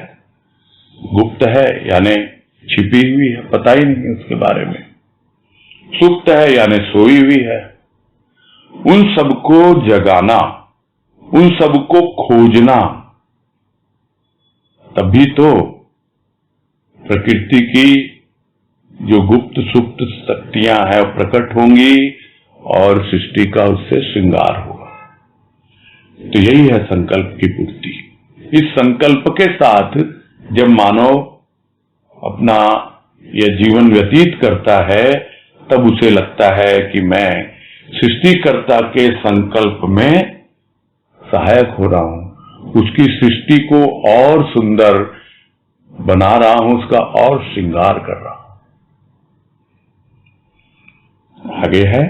गुप्त है यानी छिपी हुई है, पता ही नहीं है उसके बारे में। सुप्त है यानी सोई हुई है। उन सबको जगाना, उन सबको खोजना, तभी तो प्रकृति की जो गुप्त सुप्त शक्तियां हैं प्रकट होंगी और सृष्टि का उससे श्रृंगार होगा। तो यही है संकल्प की पूर्ति। इस संकल्प के साथ जब मानव अपना यह जीवन व्यतीत करता है, तब उसे लगता है कि मैं सृष्टिकर्ता के संकल्प में सहायक हो रहा हूं, उसकी सृष्टि को और सुंदर बना रहा हूं, उसका और श्रृंगार कर रहा हूं। आगे है,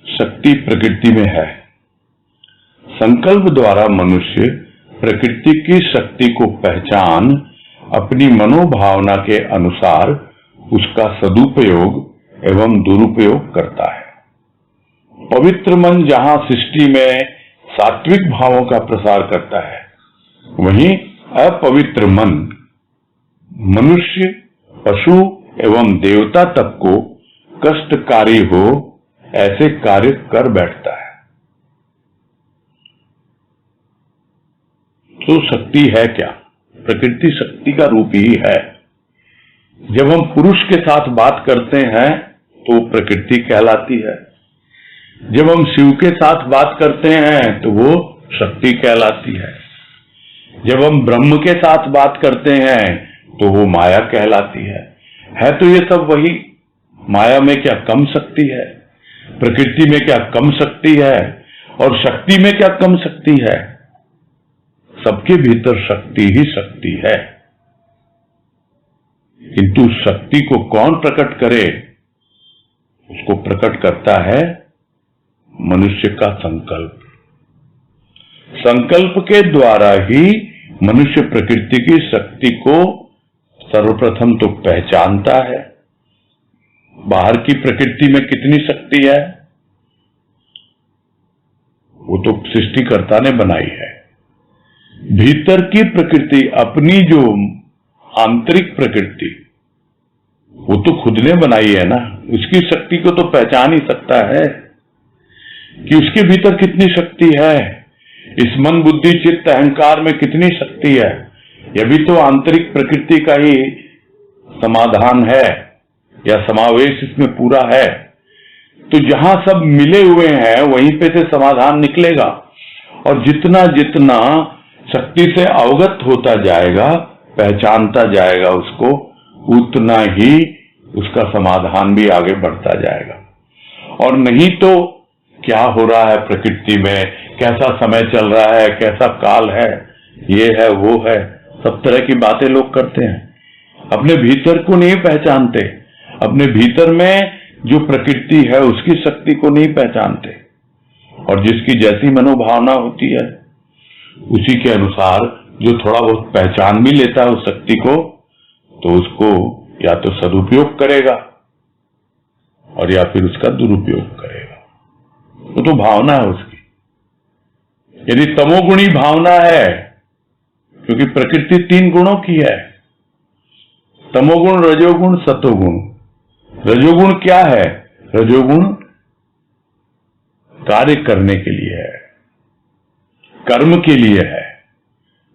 शक्ति प्रकृति में है। संकल्प द्वारा मनुष्य प्रकृति की शक्ति को पहचान अपनी मनोभावना के अनुसार उसका सदुपयोग एवं दुरुपयोग करता है। पवित्र मन जहां सृष्टि में सात्विक भावों का प्रसार करता है, वहीं अपवित्र मन मनुष्य, पशु एवं देवता तक को कष्टकारी हो ऐसे कार्य कर बैठता है। तो शक्ति है क्या? प्रकृति शक्ति का रूप ही है। जब हम पुरुष के साथ बात करते हैं तो प्रकृति कहलाती है, जब हम शिव के साथ बात करते हैं तो वो शक्ति कहलाती है, जब हम ब्रह्म के साथ बात करते हैं तो वो माया कहलाती है तो ये सब वही। माया में क्या कम शक्ति है? प्रकृति में क्या कम शक्ति है? और शक्ति में क्या कम शक्ति है? सबके भीतर शक्ति ही शक्ति है, किंतु शक्ति को कौन प्रकट करे? उसको प्रकट करता है मनुष्य का संकल्प। संकल्प के द्वारा ही मनुष्य प्रकृति की शक्ति को सर्वप्रथम तो पहचानता है। बाहर की प्रकृति में कितनी शक्ति है वो तो सृष्टिकर्ता ने बनाई है। भीतर की प्रकृति, अपनी जो आंतरिक प्रकृति, वो तो खुद ने बनाई है ना। उसकी शक्ति को तो पहचान ही सकता है कि उसके भीतर कितनी शक्ति है। इस मन बुद्धि चित्त अहंकार में कितनी शक्ति है, यह भी तो आंतरिक प्रकृति का ही समाधान है या समावेश इसमें पूरा है। तो जहां सब मिले हुए हैं वहीं पे से समाधान निकलेगा, और जितना जितना शक्ति से अवगत होता जाएगा, पहचानता जाएगा उसको, उतना ही उसका समाधान भी आगे बढ़ता जाएगा। और नहीं तो क्या हो रहा है प्रकृति में, कैसा समय चल रहा है, कैसा काल है, ये है वो है, सब तरह की बातें लोग करते हैं, अपने भीतर को नहीं पहचानते, अपने भीतर में जो प्रकृति है उसकी शक्ति को नहीं पहचानते। और जिसकी जैसी मनोभावना होती है उसी के अनुसार जो थोड़ा बहुत पहचान भी लेता है उस शक्ति को, तो उसको या तो सदुपयोग करेगा और या फिर उसका दुरुपयोग करेगा। वो तो भावना है उसकी। यदि तमोगुणी भावना है, क्योंकि प्रकृति 3 गुणों की है, तमोगुण, रजोगुण, सतोगुण। रजोगुण क्या है? रजोगुण कार्य करने के लिए है, कर्म के लिए है।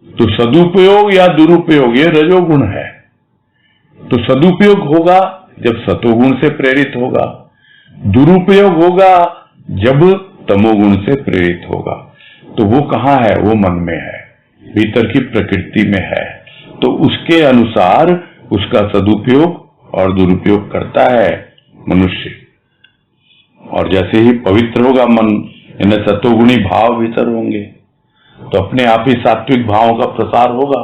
तो सदुपयोग या दुरुपयोग ये रजोगुण है। तो सदुपयोग होगा जब सतोगुण से प्रेरित होगा, दुरुपयोग होगा जब तमोगुण से प्रेरित होगा। तो वो कहां है? वो मन में है, भीतर की प्रकृति में है। तो उसके अनुसार उसका सदुपयोग और दुरुपयोग करता है मनुष्य। और जैसे ही पवित्र होगा मन, इन्हें सतोगुणी भाव भीतर होंगे, तो अपने आप ही सात्विक भावों का प्रसार होगा।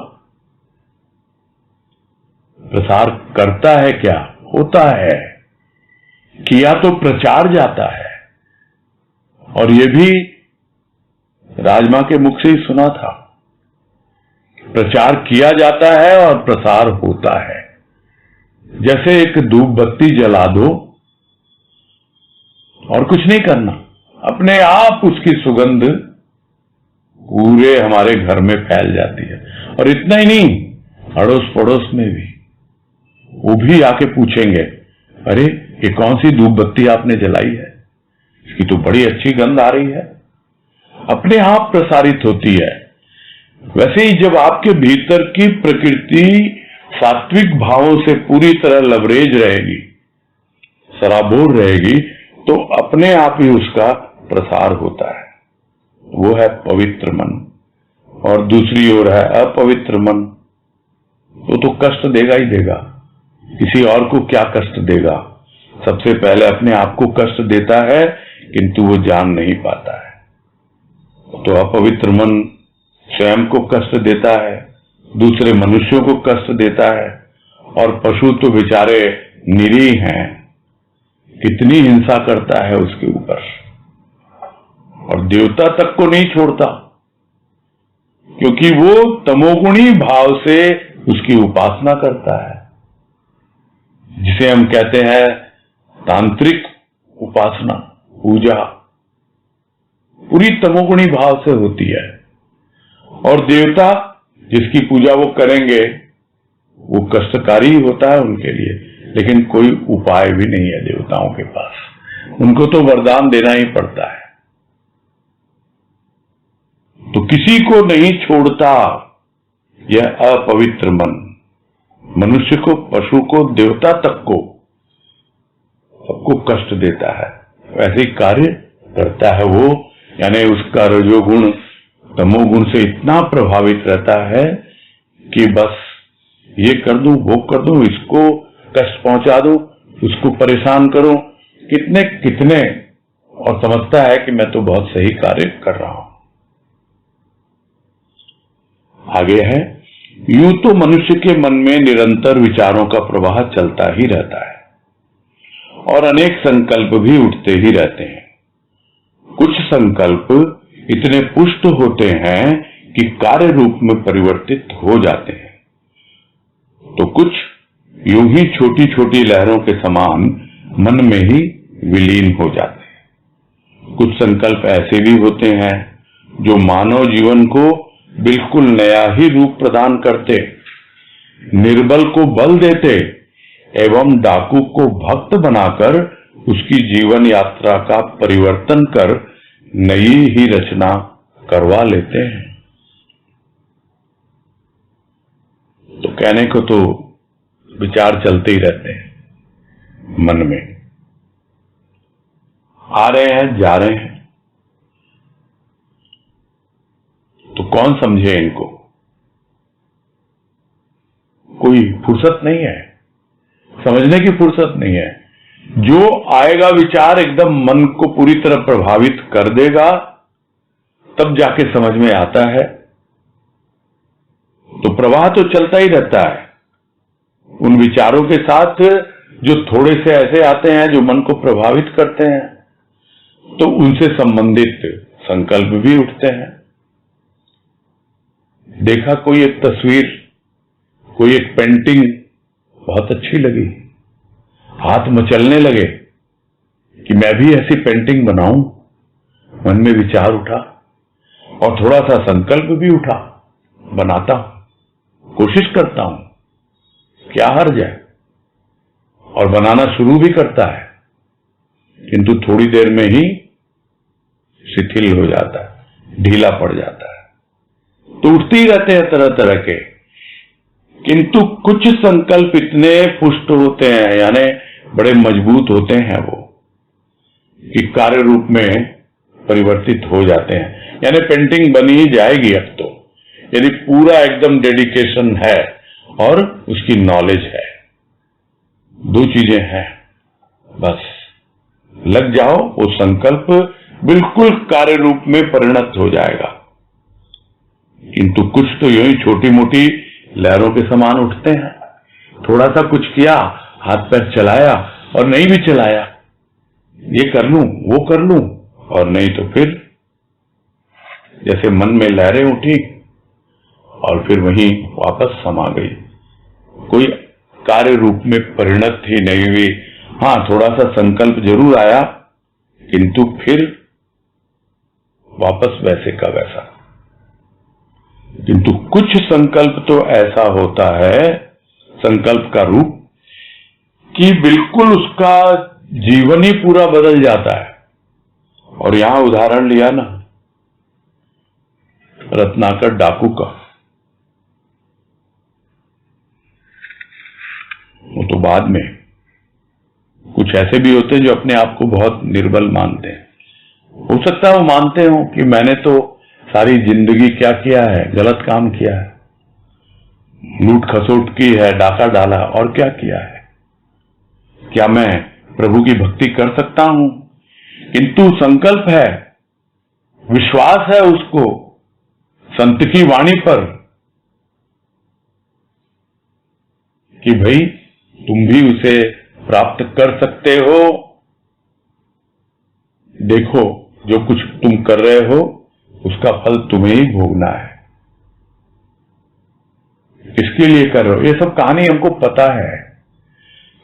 प्रसार करता है क्या? होता है। किया तो प्रचार जाता है, और ये भी राजमा के मुख से ही सुना था। प्रचार किया जाता है और प्रसार होता है। जैसे एक धूप बत्ती जला दो और कुछ नहीं करना, अपने आप उसकी सुगंध पूरे हमारे घर में फैल जाती है। और इतना ही नहीं, अड़ोस पड़ोस में भी, वो भी आके पूछेंगे, अरे ये कौन सी धूप बत्ती आपने जलाई है, इसकी तो बड़ी अच्छी गंध आ रही है। अपने आप प्रसारित होती है। वैसे ही जब आपके भीतर की प्रकृति सात्विक भावों से पूरी तरह लबरेज रहेगी, सराबोर रहेगी, तो अपने आप ही उसका प्रसार होता है। वो है पवित्र मन। और दूसरी ओर है अपवित्र मन, वो तो कष्ट देगा ही देगा। किसी और को क्या कष्ट देगा? सबसे पहले अपने आप को कष्ट देता है, किंतु वो जान नहीं पाता है। तो अपवित्र मन स्वयं को कष्ट देता है, दूसरे मनुष्यों को कष्ट देता है, और पशु तो बेचारे निरीह हैं, कितनी हिंसा करता है उसके ऊपर। और देवता तक को नहीं छोड़ता, क्योंकि वो तमोगुणी भाव से उसकी उपासना करता है, जिसे हम कहते हैं तांत्रिक उपासना, पूजा, पूरी तमोगुणी भाव से होती है। और देवता जिसकी पूजा वो करेंगे, वो कष्टकारी होता है उनके लिए, लेकिन कोई उपाय भी नहीं है देवताओं के पास, उनको तो वरदान देना ही पड़ता है। तो किसी को नहीं छोड़ता यह अपवित्र मन, मनुष्य को, पशु को, देवता तक को, सबको कष्ट देता है। वैसे ही कार्य करता है वो, यानी उसका रजोगुण तमोगुण से इतना प्रभावित रहता है कि बस ये कर दूं, वो कर दूं, इसको कष्ट पहुंचा दूं, उसको परेशान करूं, कितने कितने, और समझता है कि मैं तो बहुत सही कार्य कर रहा हूं। आगे है, यूं तो मनुष्य के मन में निरंतर विचारों का प्रवाह चलता ही रहता है और अनेक संकल्प भी उठते ही रहते हैं। कुछ संकल्प इतने पुष्ट होते हैं कि कार्य रूप में परिवर्तित हो जाते हैं, तो कुछ यूं ही छोटी छोटी लहरों के समान मन में ही विलीन हो जाते हैं। कुछ संकल्प ऐसे भी होते हैं जो मानव जीवन को बिल्कुल नया ही रूप प्रदान करते, निर्बल को बल देते एवं डाकू को भक्त बनाकर उसकी जीवन यात्रा का परिवर्तन कर नई ही रचना करवा लेते हैं। तो कहने को तो विचार चलते ही रहते हैं मन में, आ रहे हैं, जा रहे हैं, तो कौन समझे इनको? कोई फुर्सत नहीं है, समझने की फुर्सत नहीं है। जो आएगा विचार एकदम मन को पूरी तरह प्रभावित कर देगा, तब जाके समझ में आता है। तो प्रवाह तो चलता ही रहता है। उन विचारों के साथ जो थोड़े से ऐसे आते हैं जो मन को प्रभावित करते हैं, तो उनसे संबंधित संकल्प भी उठते हैं। देखा कोई एक तस्वीर, कोई एक पेंटिंग बहुत अच्छी लगी, हाथ मचलने लगे कि मैं भी ऐसी पेंटिंग बनाऊं। मन में विचार उठा और थोड़ा सा संकल्प भी उठा, बनाता हूं, कोशिश करता हूं, क्या हर्ज है। और बनाना शुरू भी करता है, किंतु थोड़ी देर में ही शिथिल हो जाता है, ढीला पड़ जाता है। तो उठते ही रहते हैं तरह तरह के, किंतु कुछ संकल्प इतने पुष्ट होते हैं, यानी बड़े मजबूत होते हैं वो, कि कार्य रूप में परिवर्तित हो जाते हैं। यानी पेंटिंग बनी ही जाएगी अब तो, यदि पूरा एकदम डेडिकेशन है और उसकी नॉलेज है। दो चीजें हैं, बस लग जाओ, वो संकल्प बिल्कुल कार्य रूप में परिणत हो जाएगा। किंतु कुछ तो यूं ही छोटी मोटी लहरों के समान उठते हैं। थोड़ा सा कुछ किया, हाथ पैर चलाया और नहीं भी चलाया, ये कर लूं, वो कर लूं, और नहीं तो फिर जैसे मन में लहरें उठी और फिर वहीं वापस समा गई। कोई कार्य रूप में परिणत ही नहीं हुई। हाँ, थोड़ा सा संकल्प जरूर आया, किंतु फिर वापस वैसे का वैसा। किंतु कुछ संकल्प तो ऐसा होता है, संकल्प का रूप, कि बिल्कुल उसका जीवन ही पूरा बदल जाता है। और यहां उदाहरण लिया ना रत्नाकर डाकू का, वो तो बाद में। कुछ ऐसे भी होते हैं जो अपने आप को बहुत निर्बल मानते हैं। हो सकता है वो मानते हो कि मैंने तो सारी जिंदगी क्या किया है, गलत काम किया है, लूट खसोट की है, डाका डाला, और क्या किया है, क्या मैं प्रभु की भक्ति कर सकता हूं? किंतु संकल्प है, विश्वास है उसको संत की वाणी पर कि भाई तुम भी उसे प्राप्त कर सकते हो। देखो, जो कुछ तुम कर रहे हो उसका फल तुम्हें ही भोगना है। इसके लिए कर रहे हो, ये सब कहानी हमको पता है।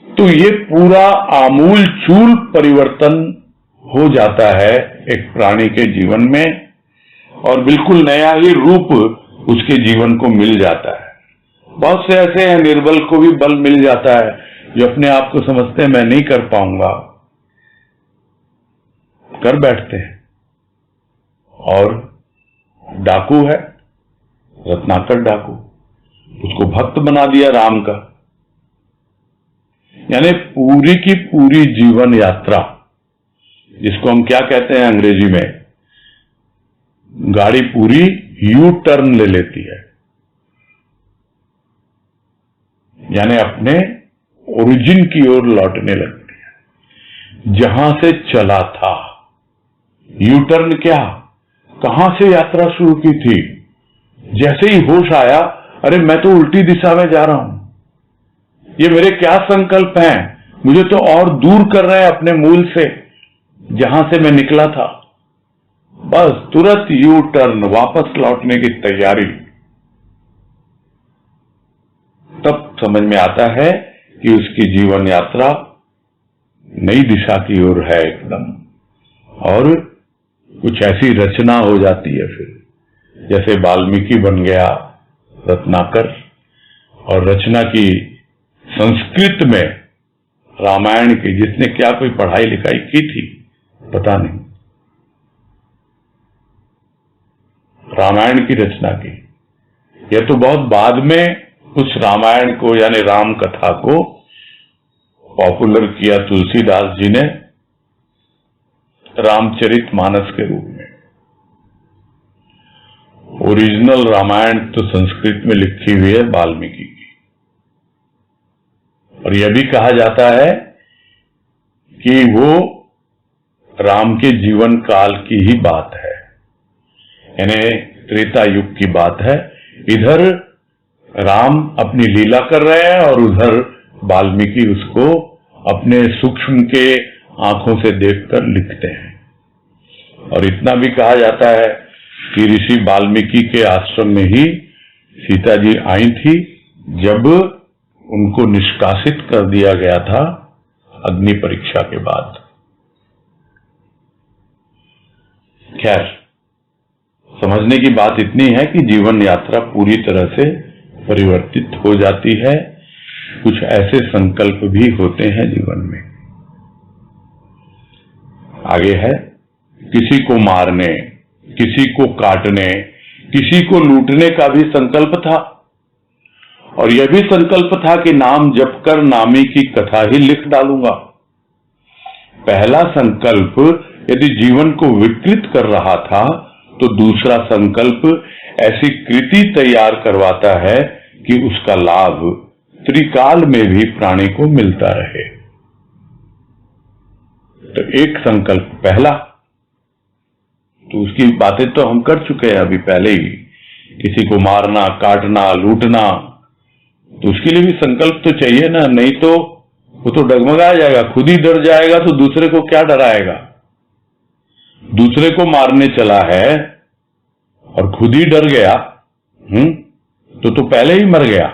तो ये पूरा आमूल चूल परिवर्तन हो जाता है एक प्राणी के जीवन में, और बिल्कुल नया ही रूप उसके जीवन को मिल जाता है। बहुत से ऐसे हैं, निर्बल को भी बल मिल जाता है, जो अपने आप को समझते हैं मैं नहीं कर पाऊंगा, कर बैठते हैं। और डाकू है, रत्नाकर डाकू, उसको भक्त बना दिया राम का। यानी पूरी की पूरी जीवन यात्रा, जिसको हम क्या कहते हैं अंग्रेजी में, गाड़ी पूरी यू टर्न ले लेती है, यानी अपने ओरिजिन की ओर लौटने लगती है, जहां से चला था। यू टर्न क्या, कहां से यात्रा शुरू की थी, जैसे ही होश आया, अरे मैं तो उल्टी दिशा में जा रहा हूं, ये मेरे क्या संकल्प हैं, मुझे तो और दूर कर रहे हैं अपने मूल से, जहां से मैं निकला था। बस तुरंत यू टर्न, वापस लौटने की तैयारी। तब समझ में आता है कि उसकी जीवन यात्रा नई दिशा की ओर है एकदम, और कुछ ऐसी रचना हो जाती है फिर, जैसे वाल्मीकि बन गया रत्नाकर, और रचना की संस्कृत में रामायण की, जिसने क्या कोई पढ़ाई लिखाई की थी पता नहीं, रामायण की रचना की। यह तो बहुत बाद में उस रामायण को यानी राम कथा को पॉपुलर किया तुलसीदास जी ने रामचरितमानस के रूप में। ओरिजिनल रामायण तो संस्कृत में लिखी हुई है वाल्मीकि की, और यह भी कहा जाता है कि वो राम के जीवन काल की ही बात है, यानी त्रेता युग की बात है। इधर राम अपनी लीला कर रहे हैं और उधर वाल्मीकि उसको अपने सूक्ष्म के आंखों से देखकर लिखते हैं। और इतना भी कहा जाता है कि ऋषि वाल्मीकि के आश्रम में ही सीता जी आई थी जब उनको निष्कासित कर दिया गया था अग्नि परीक्षा के बाद। खैर, समझने की बात इतनी है कि जीवन यात्रा पूरी तरह से परिवर्तित हो जाती है। कुछ ऐसे संकल्प भी होते हैं जीवन में। आगे है, किसी को मारने, किसी को काटने, किसी को लूटने का भी संकल्प था, और यह भी संकल्प था कि नाम जप कर नामी की कथा ही लिख डालूंगा। पहला संकल्प यदि जीवन को विकृत कर रहा था, तो दूसरा संकल्प ऐसी कृति तैयार करवाता है कि उसका लाभ त्रिकाल में भी प्राणी को मिलता रहे। तो एक संकल्प पहला, तो उसकी बातें तो हम कर चुके हैं अभी पहले ही, किसी को मारना, काटना, लूटना, तो उसके लिए भी संकल्प तो चाहिए ना, नहीं तो वो तो डगमगा जाएगा, खुद ही डर जाएगा तो दूसरे को क्या डराएगा। दूसरे को मारने चला है और खुद ही डर गया, तो पहले ही मर गया,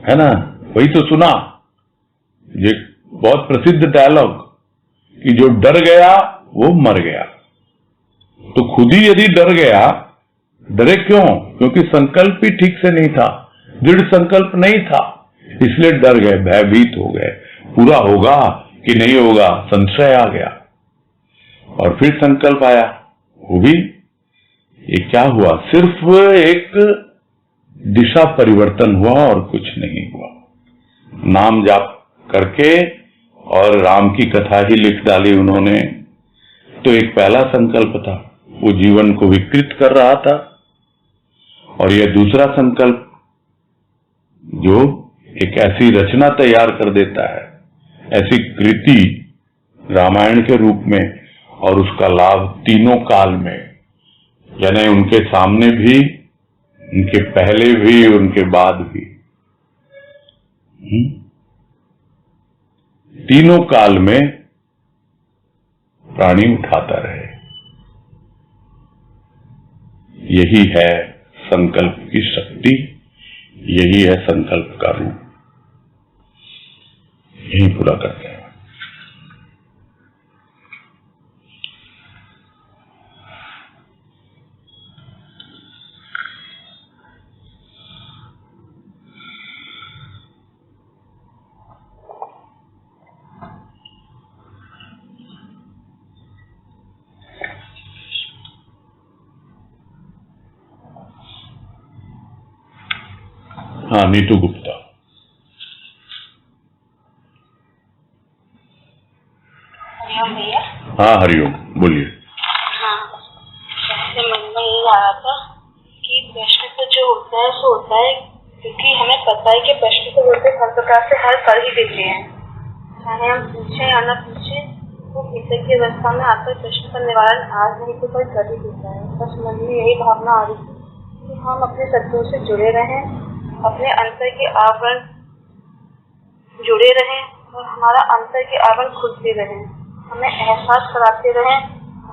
है ना। वही तो सुना, ये बहुत प्रसिद्ध डायलॉग कि जो डर गया वो मर गया। तो खुद ही यदि डर गया, डरे क्यों? क्योंकि संकल्प ही ठीक से नहीं था, दृढ़ संकल्प नहीं था, इसलिए डर गए, भयभीत हो गए। पूरा होगा कि नहीं होगा, संशय आ गया। और फिर संकल्प आया, वो भी ये क्या हुआ? सिर्फ एक दिशा परिवर्तन हुआ और कुछ नहीं हुआ। नाम जाप करके और राम की कथा ही लिख डाली उन्होंने। तो एक पहला संकल्प था, वो जीवन को विकृत कर रहा था, और यह दूसरा संकल्प जो एक ऐसी रचना तैयार कर देता है, ऐसी कृति रामायण के रूप में, और उसका लाभ तीनों काल में, यानी उनके सामने भी, उनके पहले भी, उनके बाद भी, तीनों काल में प्राणी उठाता रहे। यही है संकल्प की शक्ति, यही है संकल्प का रूप। यही पूरा करते हैं। हाँ, नीतू गुप्ता। हरिओम भैया। हाँ हरिओम, बोलिए। हाँ, ऐसे मन में यही आ रहा था कि प्रश्न तो जो होता है सो होता है, क्योंकि हमें पता है कि प्रश्न तो बोलते हर प्रकार से हल कर ही देते हैं, चाहे हम पूछे या न पूछे, वो भीतर की अवस्था में आकर प्रश्न का निवारण आज नहीं तो कल कर ही देता है। बस मन में यही भावना आ रही थी कि हम अपने सत्यों से जुड़े रहें, अपने अंतर के आवरण जुड़े रहें, और हमारा अंतर के आवरण खुलते रहें, हमें एहसास कराते रहें।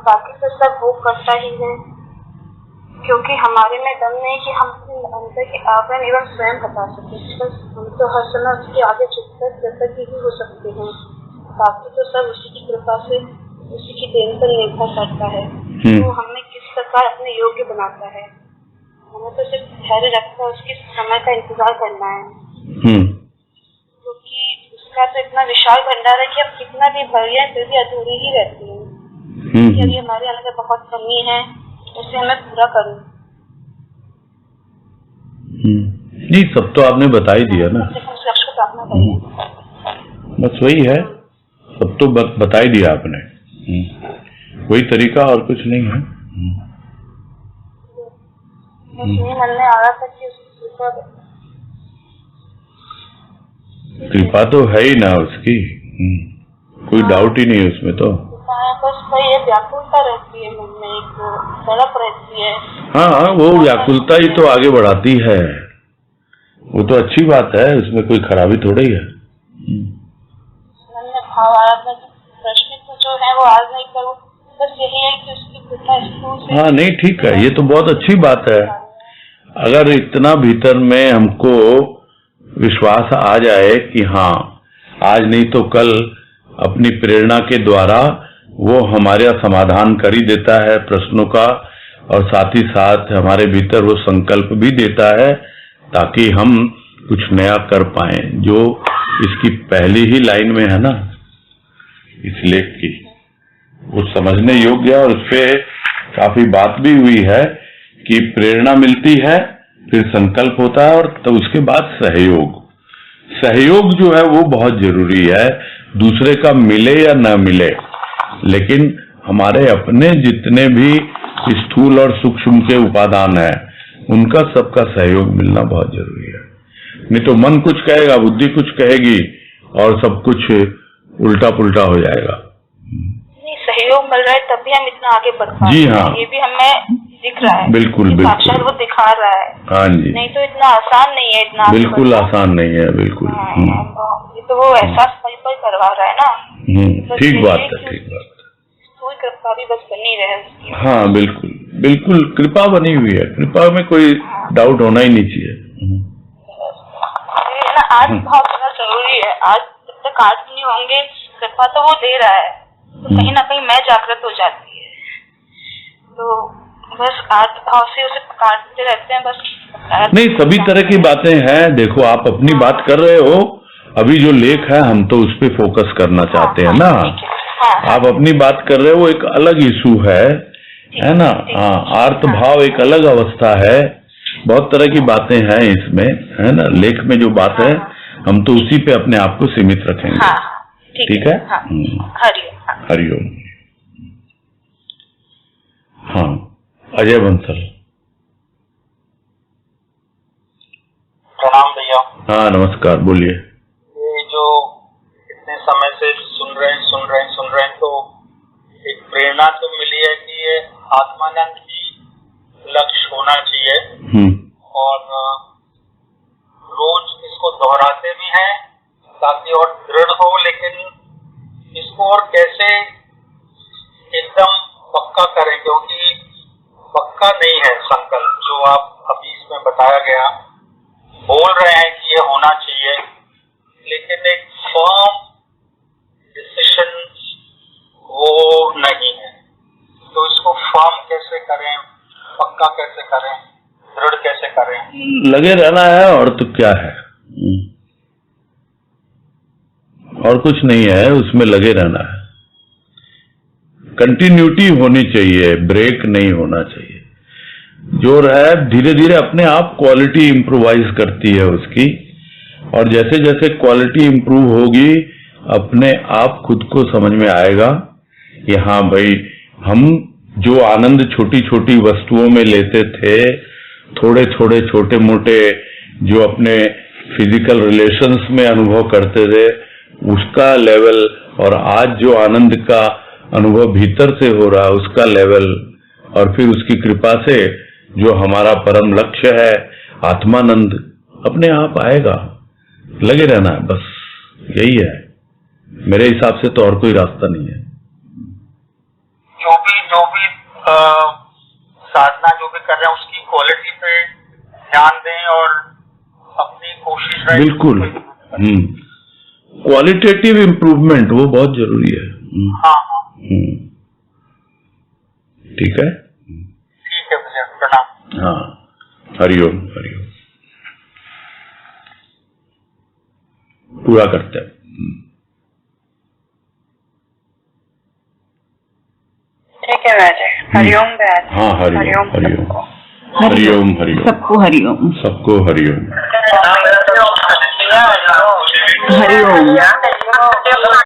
बाकी तो सब वो करता ही है, क्योंकि हमारे में दम नहीं कि हम अपने अंतर के आवरण एवं स्वयं हटा सकें। बस हम तो हर समय उसके आगे झुककर कृतज्ञ ही हो सकते हैं। बाकी तो सब उसी की कृपा से, उसी की देन पर निर्भर करता है। वो हमें किस प्रकार अपने योग्य बनाता है, हमें तो सिर्फ धैर्य रखकर उसके समय का इंतजार करना है। क्योंकि उसका तो इतना विशाल भंडार है कि अब कितना भी भरिए फिर भी अधूरी ही रहती है। यदि हमारे अंदर बहुत कमी है, उसे हमें पूरा करूँ। नहीं, सब तो आपने बता ही दिया ना। बस वही है, सब तो बता ही दिया आपने। वही तरीका, और कुछ नहीं है। मन में आ रहा था कि कृपा तो है ही ना उसकी, कोई डाउट ही नहीं है उसमें तो। बस वही है, व्याकुलता रहती है मन में, एक तड़प रहती है। हाँ, वो व्याकुलता ही तो आगे बढ़ाती है, वो तो अच्छी बात है, उसमें कोई खराबी थोड़ी है। मन में भाव आ रहा था कि प्रश्न तो जो है वो आज नहीं करूँ, बस यही है कि उसकी कृपा स्कूल से। हाँ नहीं, ठीक है, ये तो बहुत अच्छी बात है। अगर इतना भीतर में हमको विश्वास आ जाए कि हाँ, आज नहीं तो कल अपनी प्रेरणा के द्वारा वो हमारा समाधान कर ही देता है प्रश्नों का, और साथ ही साथ हमारे भीतर वो संकल्प भी देता है ताकि हम कुछ नया कर पाए, जो इसकी पहली ही लाइन में है ना इस लेख की, वो समझने योग्य है। और उस पर काफी बात भी हुई है कि प्रेरणा मिलती है, फिर संकल्प होता है, और तो उसके बाद सहयोग। सहयोग जो है वो बहुत जरूरी है, दूसरे का मिले या न मिले, लेकिन हमारे अपने जितने भी स्थूल और सूक्ष्म के उपादान है, उनका सबका सहयोग मिलना बहुत जरूरी है। नहीं तो मन कुछ कहेगा, बुद्धि कुछ कहेगी, और सब कुछ उल्टा पुल्टा हो जाएगा। सहयोग मिल रहा है तभी हम इतना आगे बढ़ पा रहे हैं। जी हाँ, ये भी हमें दिख रहा है। बिल्कुल बिल्कुल, साक्षात वो दिखा रहा है। हाँ जी, नहीं तो इतना आसान नहीं है, इतना बिल्कुल आसान नहीं है, बिल्कुल। ये तो वो एहसास पल पल करवा रहा है ना। ठीक बात है, ठीक बात है। कोई कृपा भी बस बनी रहे उसकी। हाँ बिल्कुल बिल्कुल, कृपा बनी हुई है, कृपा में कोई डाउट होना ही नहीं चाहिए। ना आज बहुत ज्यादा जरूरी है। आज जब तक आज नहीं होंगे, कृपा तो वो दे रहा है, तो कहीं ना कहीं मैं जागृत हो जाती है। तो बस आज भाव से उसे पुकारते रहते हैं बस। नहीं, सभी तरह की बातें हैं। देखो आप अपनी बात कर रहे हो, अभी जो लेख है हम तो उस पर फोकस करना चाहते हैं ना। आप अपनी बात कर रहे हो, एक अलग इशू है ना। हाँ, आर्त भाव एक अलग अवस्था है। बहुत तरह की बातें हैं इसमें, है ना। लेख में जो बात है हम तो उसी पे अपने आप को सीमित रखेंगे। ठीक है। हरिओम। हरिओम। हाँ, अजय बंसल। प्रणाम भैया। हाँ नमस्कार, बोलिए। ये जो इतने समय से सुन रहे हैं तो एक प्रेरणा तो मिली है कि ये आत्मानंद ही लक्ष्य होना चाहिए। और रोज इसको दोहराते भी हैं ताकि और दृढ़ हो, लेकिन इसको और कैसे एकदम पक्का करें, क्योंकि पक्का नहीं है संकल्प जो आप अभी इसमें बताया गया। बोल रहे हैं कि ये होना चाहिए, लेकिन एक फर्म डिसीजन वो नहीं है। तो इसको फर्म कैसे करें, पक्का कैसे करें, दृढ़ कैसे करें? लगे रहना है, और तो क्या है, और कुछ नहीं है, उसमें लगे रहना है। कंटिन्यूटी होनी चाहिए, ब्रेक नहीं होना चाहिए। जो है धीरे धीरे अपने आप क्वालिटी इम्प्रोवाइज करती है उसकी, और जैसे जैसे क्वालिटी इम्प्रूव होगी अपने आप खुद को समझ में आएगा कि हाँ भाई, हम जो आनंद छोटी छोटी वस्तुओं में लेते थे, थोड़े थोड़े छोटे मोटे जो अपने फिजिकल रिलेशंस में अनुभव करते थे, उसका लेवल, और आज जो आनंद का अनुभव भीतर से हो रहा है उसका लेवल, और फिर उसकी कृपा से जो हमारा परम लक्ष्य है आत्मानंद, अपने आप आएगा। लगे रहना है, बस यही है मेरे हिसाब से, तो और कोई रास्ता नहीं है। जो भी साधना जो भी कर रहे हैं उसकी क्वालिटी पे ध्यान दें और अपनी कोशिश रहे। बिल्कुल, क्वालिटेटिव इम्प्रूवमेंट वो बहुत जरूरी है। हाँ। ठीक है भैया, प्रणाम। हाँ, हरिओम हरिओम। पूरा करते हैं। ठीक है राजे। हरिओम। हाँ, हरिओम हरिओम हरिओम हरिओम। सबको हरिओम। सबको हरिओम। हरिओम।